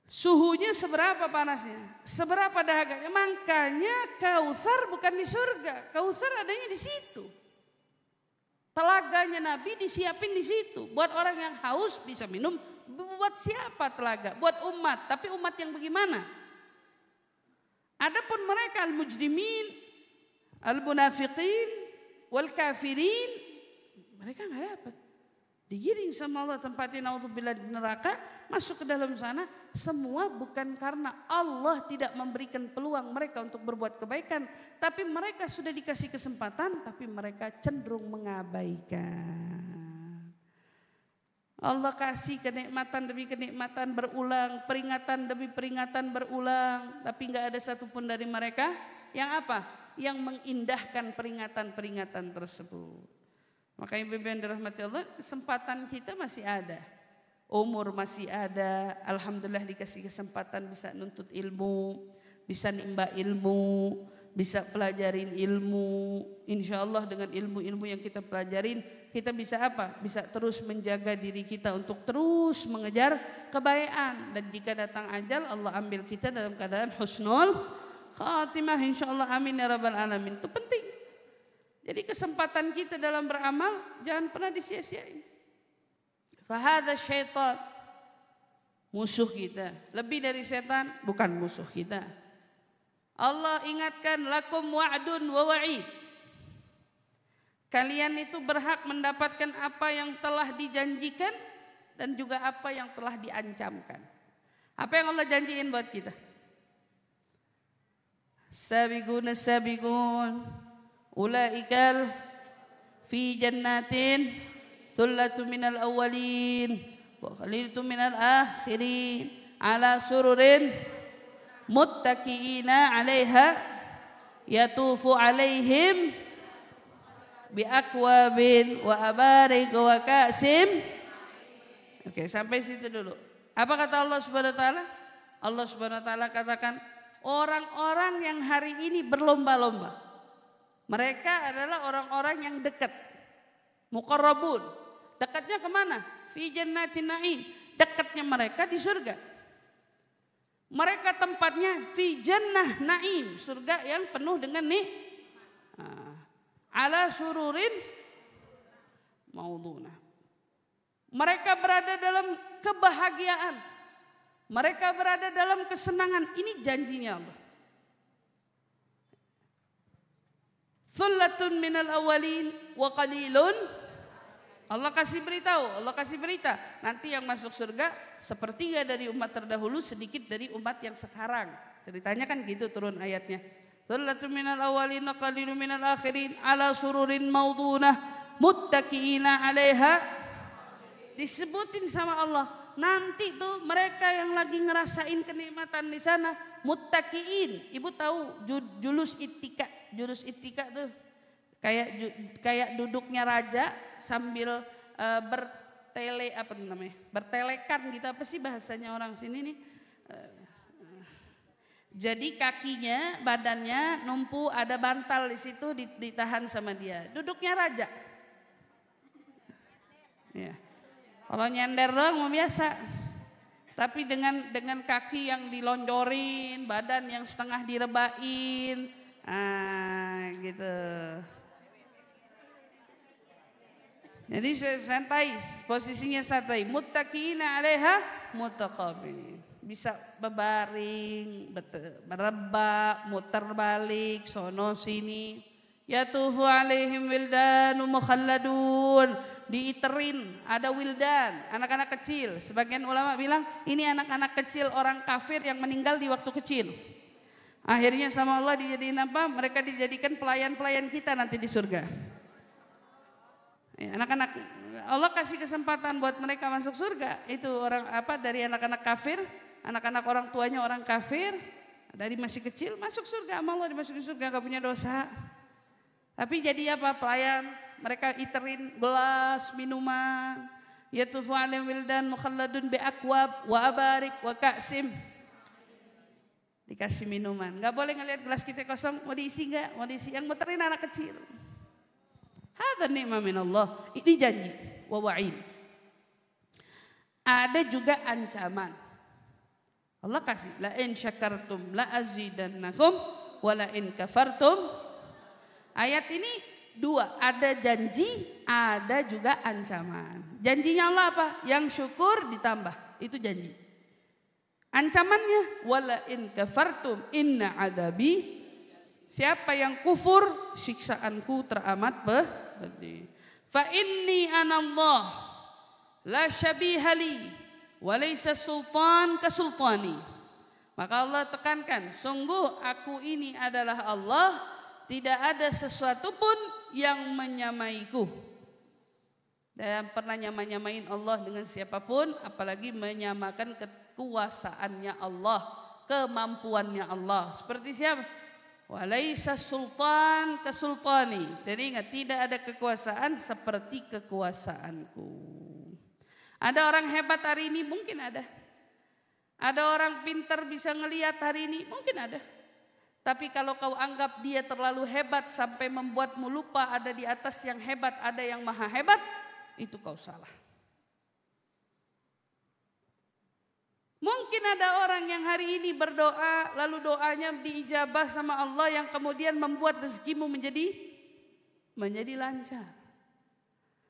Suhunya seberapa panasnya? Seberapa dahaganya? Makanya Kautsar bukan di surga. Kautsar adanya di situ. Telaganya Nabi disiapin di situ. Buat orang yang haus bisa minum. Buat siapa telaga? Buat umat. Tapi umat yang bagaimana? Adapun mereka al-mujrimin, al-munafiqin, wal-kafirin, mereka nggak dapat. Digiring sama Allah tempatin naudzubillah di neraka, masuk ke dalam sana. Semua bukan karena Allah tidak memberikan peluang mereka untuk berbuat kebaikan, tapi mereka sudah dikasih kesempatan, tapi mereka cenderung mengabaikan. Allah kasih kenikmatan demi kenikmatan berulang, peringatan demi peringatan berulang, tapi nggak ada satupun dari mereka yang apa? Yang mengindahkan peringatan-peringatan tersebut. Maka ibu yang dirahmati Allah, kesempatan kita masih ada, umur masih ada, alhamdulillah dikasih kesempatan bisa nuntut ilmu, bisa nimba ilmu, bisa pelajarin ilmu. Insya Allah dengan ilmu-ilmu yang kita pelajarin, kita bisa apa? Bisa terus menjaga diri kita untuk terus mengejar kebaikan. Dan jika datang ajal, Allah ambil kita dalam keadaan husnul khatimah, insya Allah, amin ya rabbal alamin. Itu penting. Jadi kesempatan kita dalam beramal jangan pernah disia-siain. Fahadha syaitan, musuh kita. Lebih dari setan, bukan musuh kita. Allah ingatkan, lakum wa'dun wa wa'id. Kalian itu berhak mendapatkan apa yang telah dijanjikan dan juga apa yang telah diancamkan. Apa yang Allah janjiin buat kita? Sabiqun sabiqun ulaikal fi jannatin thullatu minal awwalin wa khalilatu minal akhirin ala sururin muttaqiina 'alaiha yatufu 'alaihim bi akwabin wa abarik wa ka'sim. Oke, sampai situ dulu. Apa kata Allah Subhanahu wa taala? Allah Subhanahu wa taala katakan, orang-orang yang hari ini berlomba-lomba, mereka adalah orang-orang yang dekat, muqarrabun. Dekatnya kemana? Fi jannatin na'im. Dekatnya mereka di surga. Mereka tempatnya fi jannah na'im, surga yang penuh dengan ala sururin maudunah. Mereka berada dalam kebahagiaan, mereka berada dalam kesenangan. Ini janjinya Allah. Thullatun minal awalin wa qalilun. Allah kasih beritahu, Allah kasih berita, nanti yang masuk surga sepertiga dari umat terdahulu, sedikit dari umat yang sekarang. Ceritanya kan gitu turun ayatnya. Thullatun minal awalin wa qalilun minal akhirin ala sururin maudunah muttaqiina 'alaiha. Disebutin sama Allah, nanti tuh mereka yang lagi ngerasain kenikmatan di sana muttaqiin. Ibu tahu julus ittika tuh kayak duduknya raja sambil bertelekan gitu, apa sih bahasanya orang sini nih? Jadi kakinya, badannya numpu, ada bantal di situ ditahan sama dia. Duduknya raja. Ya. Kalau nyender doang mau biasa. Tapi dengan kaki yang dilonjorin, badan yang setengah direbain, gitu. Jadi santai, posisinya santai. Muttaqina 'alaiha mutaqabilin. Bisa berbaring, merebak, muter balik, sono sini. Yatufu 'alaihim wildanu mukhalladun. Diiterin, ada wildan, anak-anak kecil. Sebagian ulama bilang ini anak-anak kecil orang kafir yang meninggal di waktu kecil. Akhirnya sama Allah dijadiin apa? Mereka dijadikan pelayan-pelayan kita nanti di surga. Ya, anak-anak Allah kasih kesempatan buat mereka masuk surga. Itu orang apa? Dari anak-anak kafir, anak-anak orang tuanya orang kafir, dari masih kecil masuk surga. Sama Allah dimasukin surga, gak punya dosa. Tapi jadi apa? Pelayan. Mereka iterin gelas minuman. Yatufu 'alaihim wildan mukhalladun bi akwab wa abarik wa ka'sim. Dikasih minuman. Enggak boleh ngelihat gelas kita kosong, mau diisi enggak? Mau diisi. Yang muterin anak kecil. Hadza ni'mah minallah. Ini janji wa wa'id. Ada juga ancaman. Allah kasih, la in syakartum la azidannakum wa la in kafartum. Ayat ini dua, ada janji, ada juga ancaman. Janjinya Allah apa? Yang syukur ditambah, itu janji. Ancamannya, wala in kafartum inna adabi. Siapa yang kufur, siksaanku teramat pedih. Fa inni anallah la syabihali wa laysa sultan kasultani. Maka Allah tekankan, sungguh aku ini adalah Allah, tidak ada sesuatu pun yang menyamaiku. Dan pernah nyamain Allah dengan siapapun, apalagi menyamakan kekuasaannya Allah, kemampuannya Allah. Seperti siapa? Walaisa sultan kasultani. Jadi ingat, tidak ada kekuasaan seperti kekuasaanku. Ada orang hebat hari ini? Mungkin ada. Ada orang pintar bisa ngelihat hari ini? Mungkin ada. Tapi kalau kau anggap dia terlalu hebat sampai membuatmu lupa ada di atas yang hebat, ada yang maha hebat, itu kau salah. Mungkin ada orang yang hari ini berdoa, lalu doanya diijabah sama Allah, yang kemudian membuat rezekimu menjadi lancar.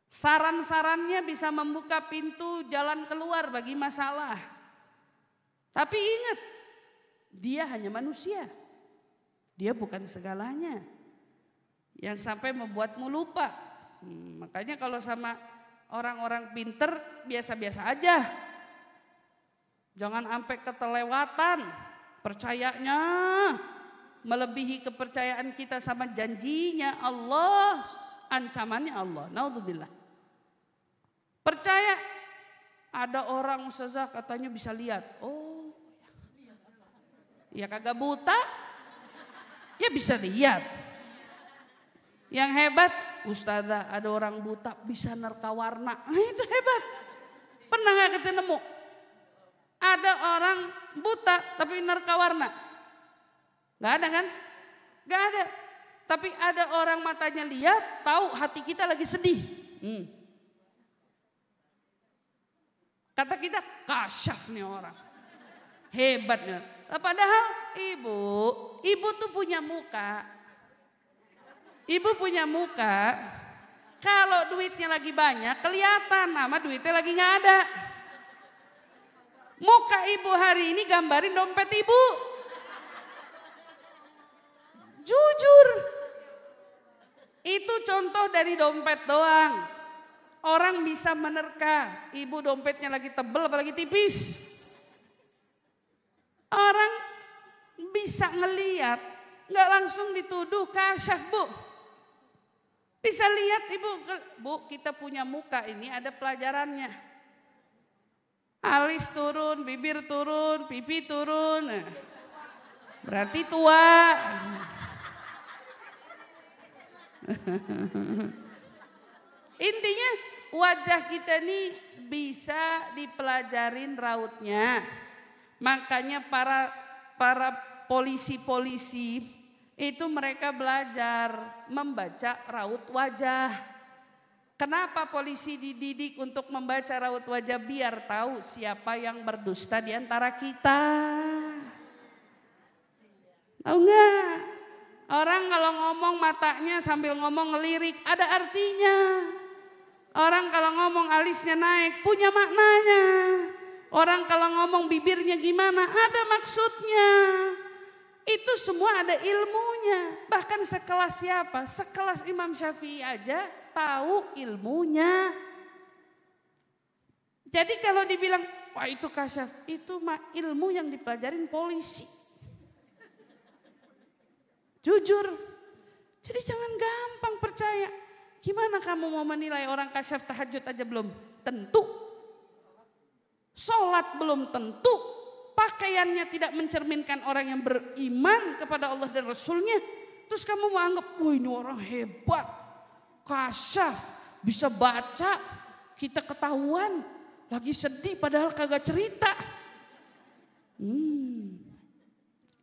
Saran-sarannya bisa membuka pintu jalan keluar bagi masalah. Tapi ingat, dia hanya manusia. Dia bukan segalanya yang sampai membuatmu lupa. Makanya kalau sama orang-orang pinter biasa-biasa aja. Jangan sampai ketelewatan percayanya, melebihi kepercayaan kita sama janjinya Allah, ancamannya Allah. Naudzubillah. Percaya ada orang ustazah katanya bisa lihat. Oh, ya kagak buta. Ya bisa lihat. Yang hebat, ustazah ada orang buta bisa nerka warna. Itu hebat. Pernah gak kita nemu? Ada orang buta tapi nerka warna. Gak ada kan? Gak ada. Tapi ada orang matanya lihat, tahu hati kita lagi sedih. Kata kita, kasyaf nih orang. Hebat nih. Padahal ibu tuh punya muka. Ibu punya muka. Kalau duitnya lagi banyak kelihatan, nama duitnya lagi nggak ada. Muka ibu hari ini gambarin dompet ibu. Jujur. Itu contoh dari dompet doang. Orang bisa menerka, ibu dompetnya lagi tebel apalagi tipis. Orang bisa ngeliat, nggak langsung dituduh kasyaf bu. Bisa lihat ibu, bu kita punya muka ini ada pelajarannya. Alis turun, bibir turun, pipi turun, berarti tua. Intinya wajah kita ini bisa dipelajarin rautnya. Makanya para polisi-polisi itu mereka belajar membaca raut wajah. Kenapa polisi dididik untuk membaca raut wajah? Biar tahu siapa yang berdusta di antara kita. Tahu nggak? Orang kalau ngomong matanya sambil ngomong ngelirik ada artinya. Orang kalau ngomong alisnya naik punya maknanya. Orang kalau ngomong bibirnya gimana ada maksudnya. Itu semua ada ilmunya. Bahkan sekelas siapa? Sekelas Imam Syafi'i aja tahu ilmunya. Jadi kalau dibilang, wah itu kasyaf, itu ilmu yang dipelajarin polisi. Jujur. Jadi jangan gampang percaya. Gimana kamu mau menilai orang kasyaf tahajud aja belum tentu. Sholat belum tentu. Pakaiannya tidak mencerminkan orang yang beriman kepada Allah dan Rasulnya. Terus kamu mau anggap, wah ini orang hebat, kasyaf, bisa baca, kita ketahuan, lagi sedih padahal kagak cerita.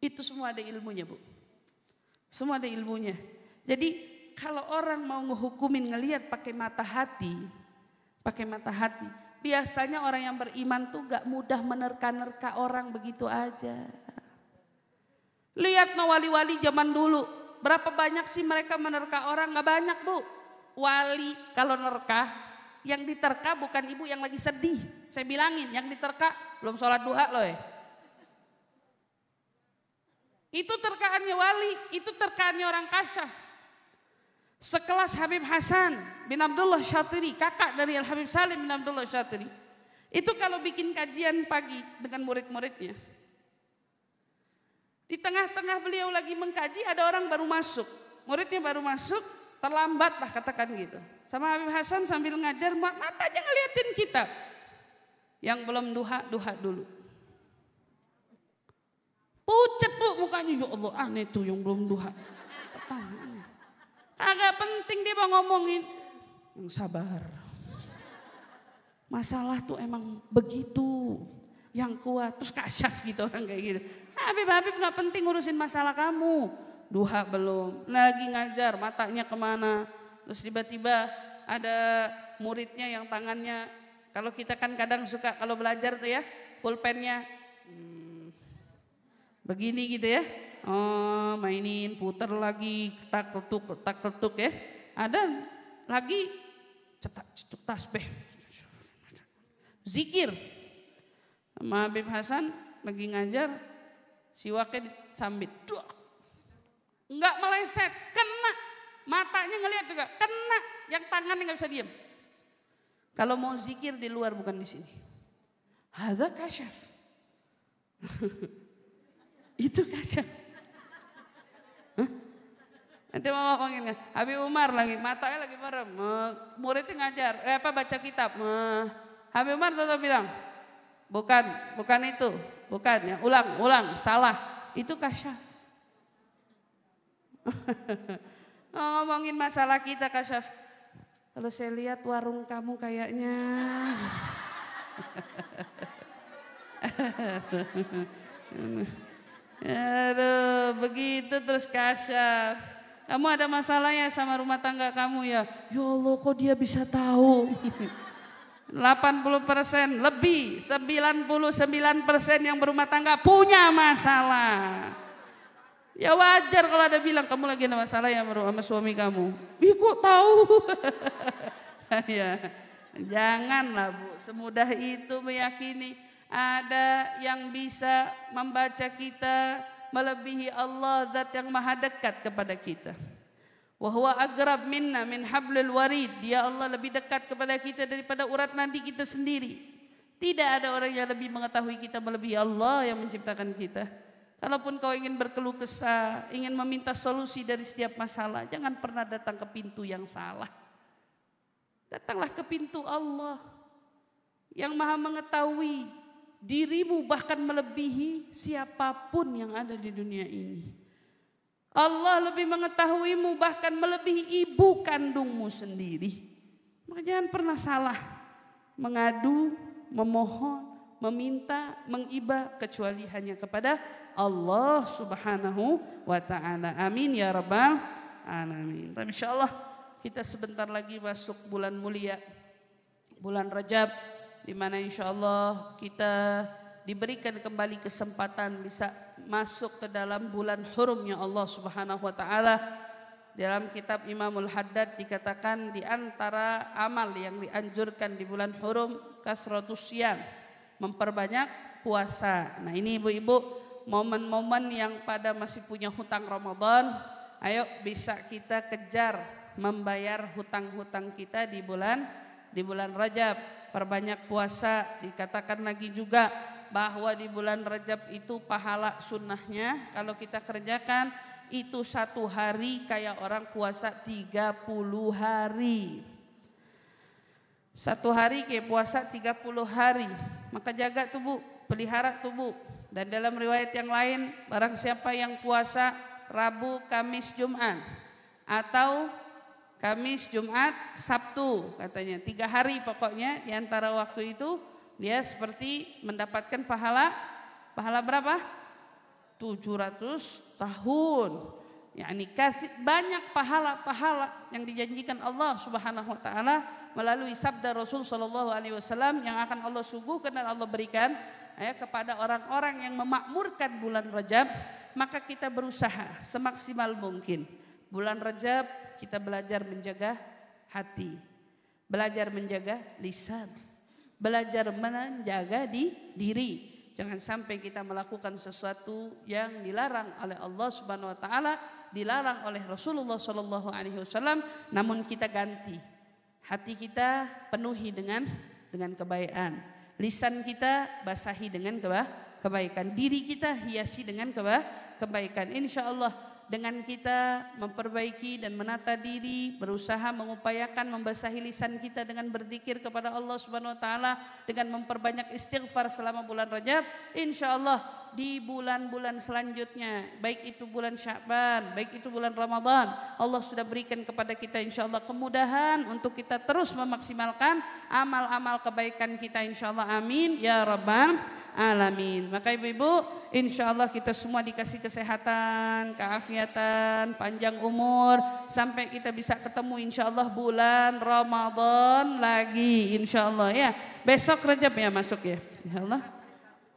Itu semua ada ilmunya, Bu. Semua ada ilmunya. Jadi kalau orang mau ngehukumin ngelihat pakai mata hati, biasanya orang yang beriman tuh gak mudah menerka-nerka orang begitu aja. Lihat no wali-wali zaman dulu. Berapa banyak sih mereka menerka orang? Gak banyak, Bu. Wali kalau nerka, yang diterka bukan ibu yang lagi sedih. Saya bilangin, yang diterka belum sholat duha loh ya. Itu terkaannya wali, itu terkaannya orang kasyaf. Sekelas Habib Hasan bin Abdullah Syatiri, kakak dari Al Habib Salim bin Abdullah Syatiri. Itu kalau bikin kajian pagi dengan murid-muridnya. Di tengah-tengah beliau lagi mengkaji ada orang baru masuk. Muridnya baru masuk, terlambat lah katakan gitu. Sama Habib Hasan sambil ngajar, matanya ngeliatin kita. Yang belum duha dulu. Pucet Bu mukanya, ya Allah aneh tuh yang belum duha. Agak penting dia mau ngomongin. Yang sabar. Masalah tuh emang begitu. Yang kuat. Terus kasyaf gitu orang kayak gitu. Habib gak penting ngurusin masalah kamu. Duha belum. Lagi ngajar matanya kemana. Terus tiba-tiba ada muridnya yang tangannya. Kalau kita kan kadang suka kalau belajar tuh ya. Pulpennya. Begini gitu ya. Oh mainin putar lagi ketak ketuk ya. Ada lagi cetuk tasbih. Zikir. Sama Habib Hasan lagi ngajar siwaknya disambit. Enggak meleset, kena. Matanya ngelihat juga kena, yang tangannya enggak bisa diam. Kalau mau zikir di luar bukan di sini. Hadza kasyaf. Itu kasyaf. Nanti mau ngomongin Habib Umar lagi, matanya lagi merem, muridnya ngajar, baca kitab. Habib Umar tetap bilang, bukan itu, bukan ya, ulang, salah. Itu kasyaf. Ngomongin masalah kita kasyaf. Kalau saya lihat warung kamu kayaknya. Aduh, begitu terus kasyaf. Kamu ada masalahnya sama rumah tangga kamu ya? Ya Allah, kok dia bisa tahu? 80% lebih, 99% yang berumah tangga punya masalah. Ya wajar kalau ada bilang kamu lagi ada masalah ya sama suami kamu. Ih kok tahu? Ya, janganlah Bu, semudah itu meyakini ada yang bisa membaca kita melebihi Allah, zat yang maha dekat kepada kita. Wa huwa aqrab minna min hablil warid. Dia Allah lebih dekat kepada kita daripada urat nadi kita sendiri. Tidak ada orang yang lebih mengetahui kita melebihi Allah yang menciptakan kita. Kalaupun kau ingin berkeluh kesah, ingin meminta solusi dari setiap masalah, jangan pernah datang ke pintu yang salah. Datanglah ke pintu Allah yang maha mengetahui dirimu bahkan melebihi siapapun yang ada di dunia ini. Allah lebih mengetahuimu bahkan melebihi ibu kandungmu sendiri. Maka jangan pernah salah mengadu, memohon, meminta, mengiba kecuali hanya kepada Allah Subhanahu wa taala. Amin ya rabbal alamin. Insyaallah kita sebentar lagi masuk bulan mulia, bulan Rajab, di mana insyaallah kita diberikan kembali kesempatan bisa masuk ke dalam bulan hurumnya Allah Subhanahu wa taala. Dalam kitab Imamul Haddad dikatakan di antara amal yang dianjurkan di bulan hurum kathratus syiyam, memperbanyak puasa. Nah, ini ibu-ibu, momen-momen yang pada masih punya hutang Ramadan, ayo bisa kita kejar membayar hutang-hutang kita di bulan Rajab. Perbanyak puasa. Dikatakan lagi juga bahwa di bulan Rajab itu pahala sunnahnya kalau kita kerjakan itu 1 hari kayak orang puasa 30 hari. 1 hari kayak puasa 30 hari. Maka jaga tubuh, pelihara tubuh. Dan dalam riwayat yang lain, barang siapa yang puasa Rabu, Kamis, Jumat, atau Kamis, Jumat, Sabtu, katanya 3 hari pokoknya di antara waktu itu, dia seperti mendapatkan pahala berapa? 700 tahun. Yani banyak pahala-pahala yang dijanjikan Allah Subhanahu wa taala melalui sabda Rasul sallallahu alaihi wasallam yang akan Allah suguhkan dan Allah berikan kepada orang-orang yang memakmurkan bulan Rajab. Maka kita berusaha semaksimal mungkin. Bulan Rajab kita belajar menjaga hati, belajar menjaga lisan, belajar menjaga diri. Jangan sampai kita melakukan sesuatu yang dilarang oleh Allah Subhanahu wa taala, dilarang oleh Rasulullah sallallahu alaihi wasallam, namun kita ganti. Hati kita penuhi dengan kebaikan. Lisan kita basahi dengan kebaikan. Diri kita hiasi dengan kebaikan. Insyaallah dengan kita memperbaiki dan menata diri, berusaha mengupayakan membasahi lisan kita dengan berzikir kepada Allah Subhanahu wa taala, dengan memperbanyak istighfar selama bulan Rajab, insyaallah di bulan-bulan selanjutnya, baik itu bulan Sya'ban, baik itu bulan Ramadan, Allah sudah berikan kepada kita insyaallah kemudahan untuk kita terus memaksimalkan amal-amal kebaikan kita insyaallah. Amin ya rabbal alamin. Maka ibu-ibu, insyaallah kita semua dikasih kesehatan, keafiatan, panjang umur sampai kita bisa ketemu insyaallah bulan Ramadan lagi insyaallah ya. Besok Rajab ya masuk ya. Insyaallah.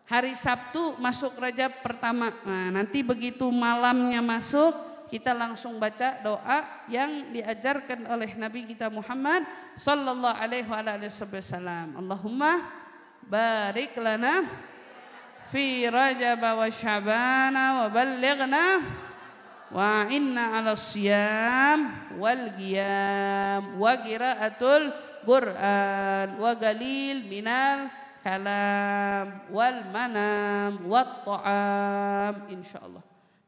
Hari Sabtu masuk Rajab pertama. Nah, nanti begitu malamnya masuk, kita langsung baca doa yang diajarkan oleh Nabi kita Muhammad sallallahu alaihi wasallam. Allahumma barik lana fi Rajab wa Sya'ban wa ballighna wa inna 'ala siyam wal qiyam wa qiraatul Qur'an wa galil minal kalam wal manam wat ta'am insyaallah.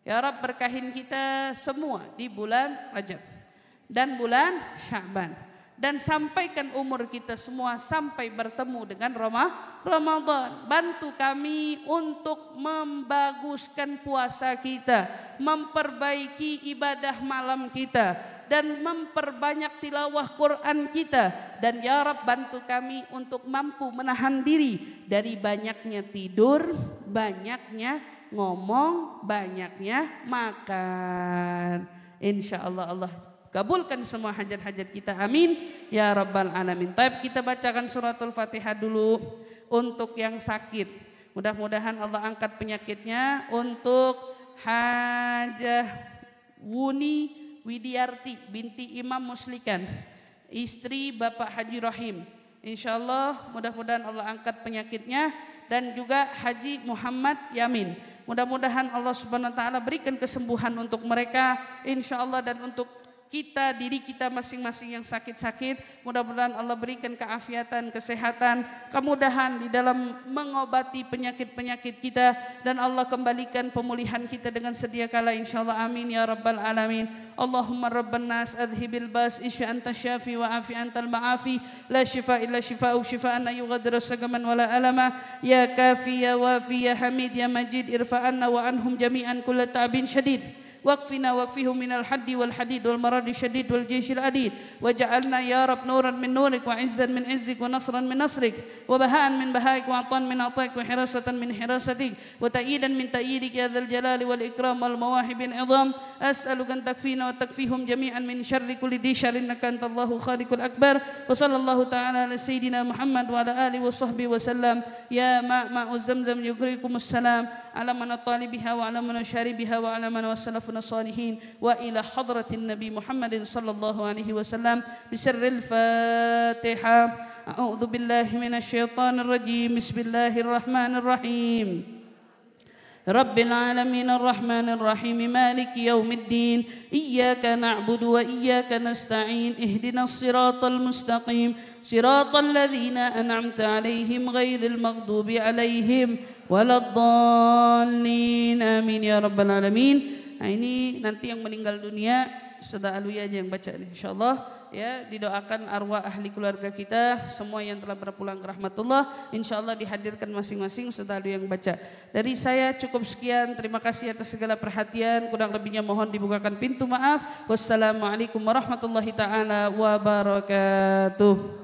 Ya Rabb, berkahin kita semua di bulan Rajab dan bulan Sya'ban, dan sampaikan umur kita semua sampai bertemu dengan Ramadan. Bantu kami untuk membaguskan puasa kita, memperbaiki ibadah malam kita, dan memperbanyak tilawah Quran kita. Dan ya Rabb, bantu kami untuk mampu menahan diri dari banyaknya tidur, banyaknya ngomong, banyaknya makan. Insyaallah Allah kabulkan semua hajat-hajat kita. Amin ya rabbal alamin. Taib, kita bacakan suratul Fatihah dulu untuk yang sakit. Mudah-mudahan Allah angkat penyakitnya. Untuk Hajah Wuni Widiarti binti Imam Muslikan, istri Bapak Haji Rahim, insyaallah mudah-mudahan Allah angkat penyakitnya. Dan juga Haji Muhammad Yamin, mudah-mudahan Allah Subhanahu wa taala berikan kesembuhan untuk mereka insyaallah. Dan untuk kita, diri kita masing-masing yang sakit-sakit, mudah-mudahan Allah berikan keafiatan, kesehatan, kemudahan di dalam mengobati penyakit-penyakit kita, dan Allah kembalikan pemulihan kita dengan sedia kala insyaallah. Amin ya rabbal alamin. Allahumma rabban nas adhibil bas isfi anta syafi wa afi antal ma'afi la shifa illa shifa'u shifaan la yughadiru saqaman wala alama ya kafi ya wafi ya hamid ya majid irfa'anna wa anhum jami'an kulla ta'bin syadid واكفنا واكفهم من الحد والحديد والمرض الشديد والجيش العديد واجعلنا يا رب نورا من نورك وعزا من عزك ونصرا من نصرك وبهاء من بهائك وعطاء من عطائك وحراسة من حراستك وتأييدا من تأييدك يا ذا الجلال والإكرام والمواهب العظام أسألك أن تكفينا وتكفيهم جميعا من شر كل ذي شر إنك أنت الله خالق الأكبر وصلى الله تعالى على سيدنا محمد وعلى آله وصحبه وسلم يا ماء الزمزم يقريكم السلام على من طالبها وعلى من شاربها وعلى من وسلفنا الصالحين وإلى حضرة النبي محمد صلى الله عليه وسلم بسر الفاتحة أعوذ بالله من الشيطان الرجيم بسم الله الرحمن الرحيم رب العالمين الرحمن الرحيم مالك يوم الدين إياك نعبد وإياك نستعين اهدنا الصراط المستقيم صراط الذين أنعمت عليهم غير المغضوب عليهم ولا الضالين آمين ya rabbal alamin. Nah ini nanti yang meninggal dunia Ustazah Aluya aja yang baca nih insyaallah ya, didoakan arwah ahli keluarga kita semua yang telah berpulang ke rahmatullah insyaallah dihadirkan masing-masing Ustazah Aluya yang baca. Dari saya cukup sekian, terima kasih atas segala perhatian, kurang lebihnya mohon dibukakan pintu maaf. Wassalamualaikum warahmatullahi taala wabarakatuh.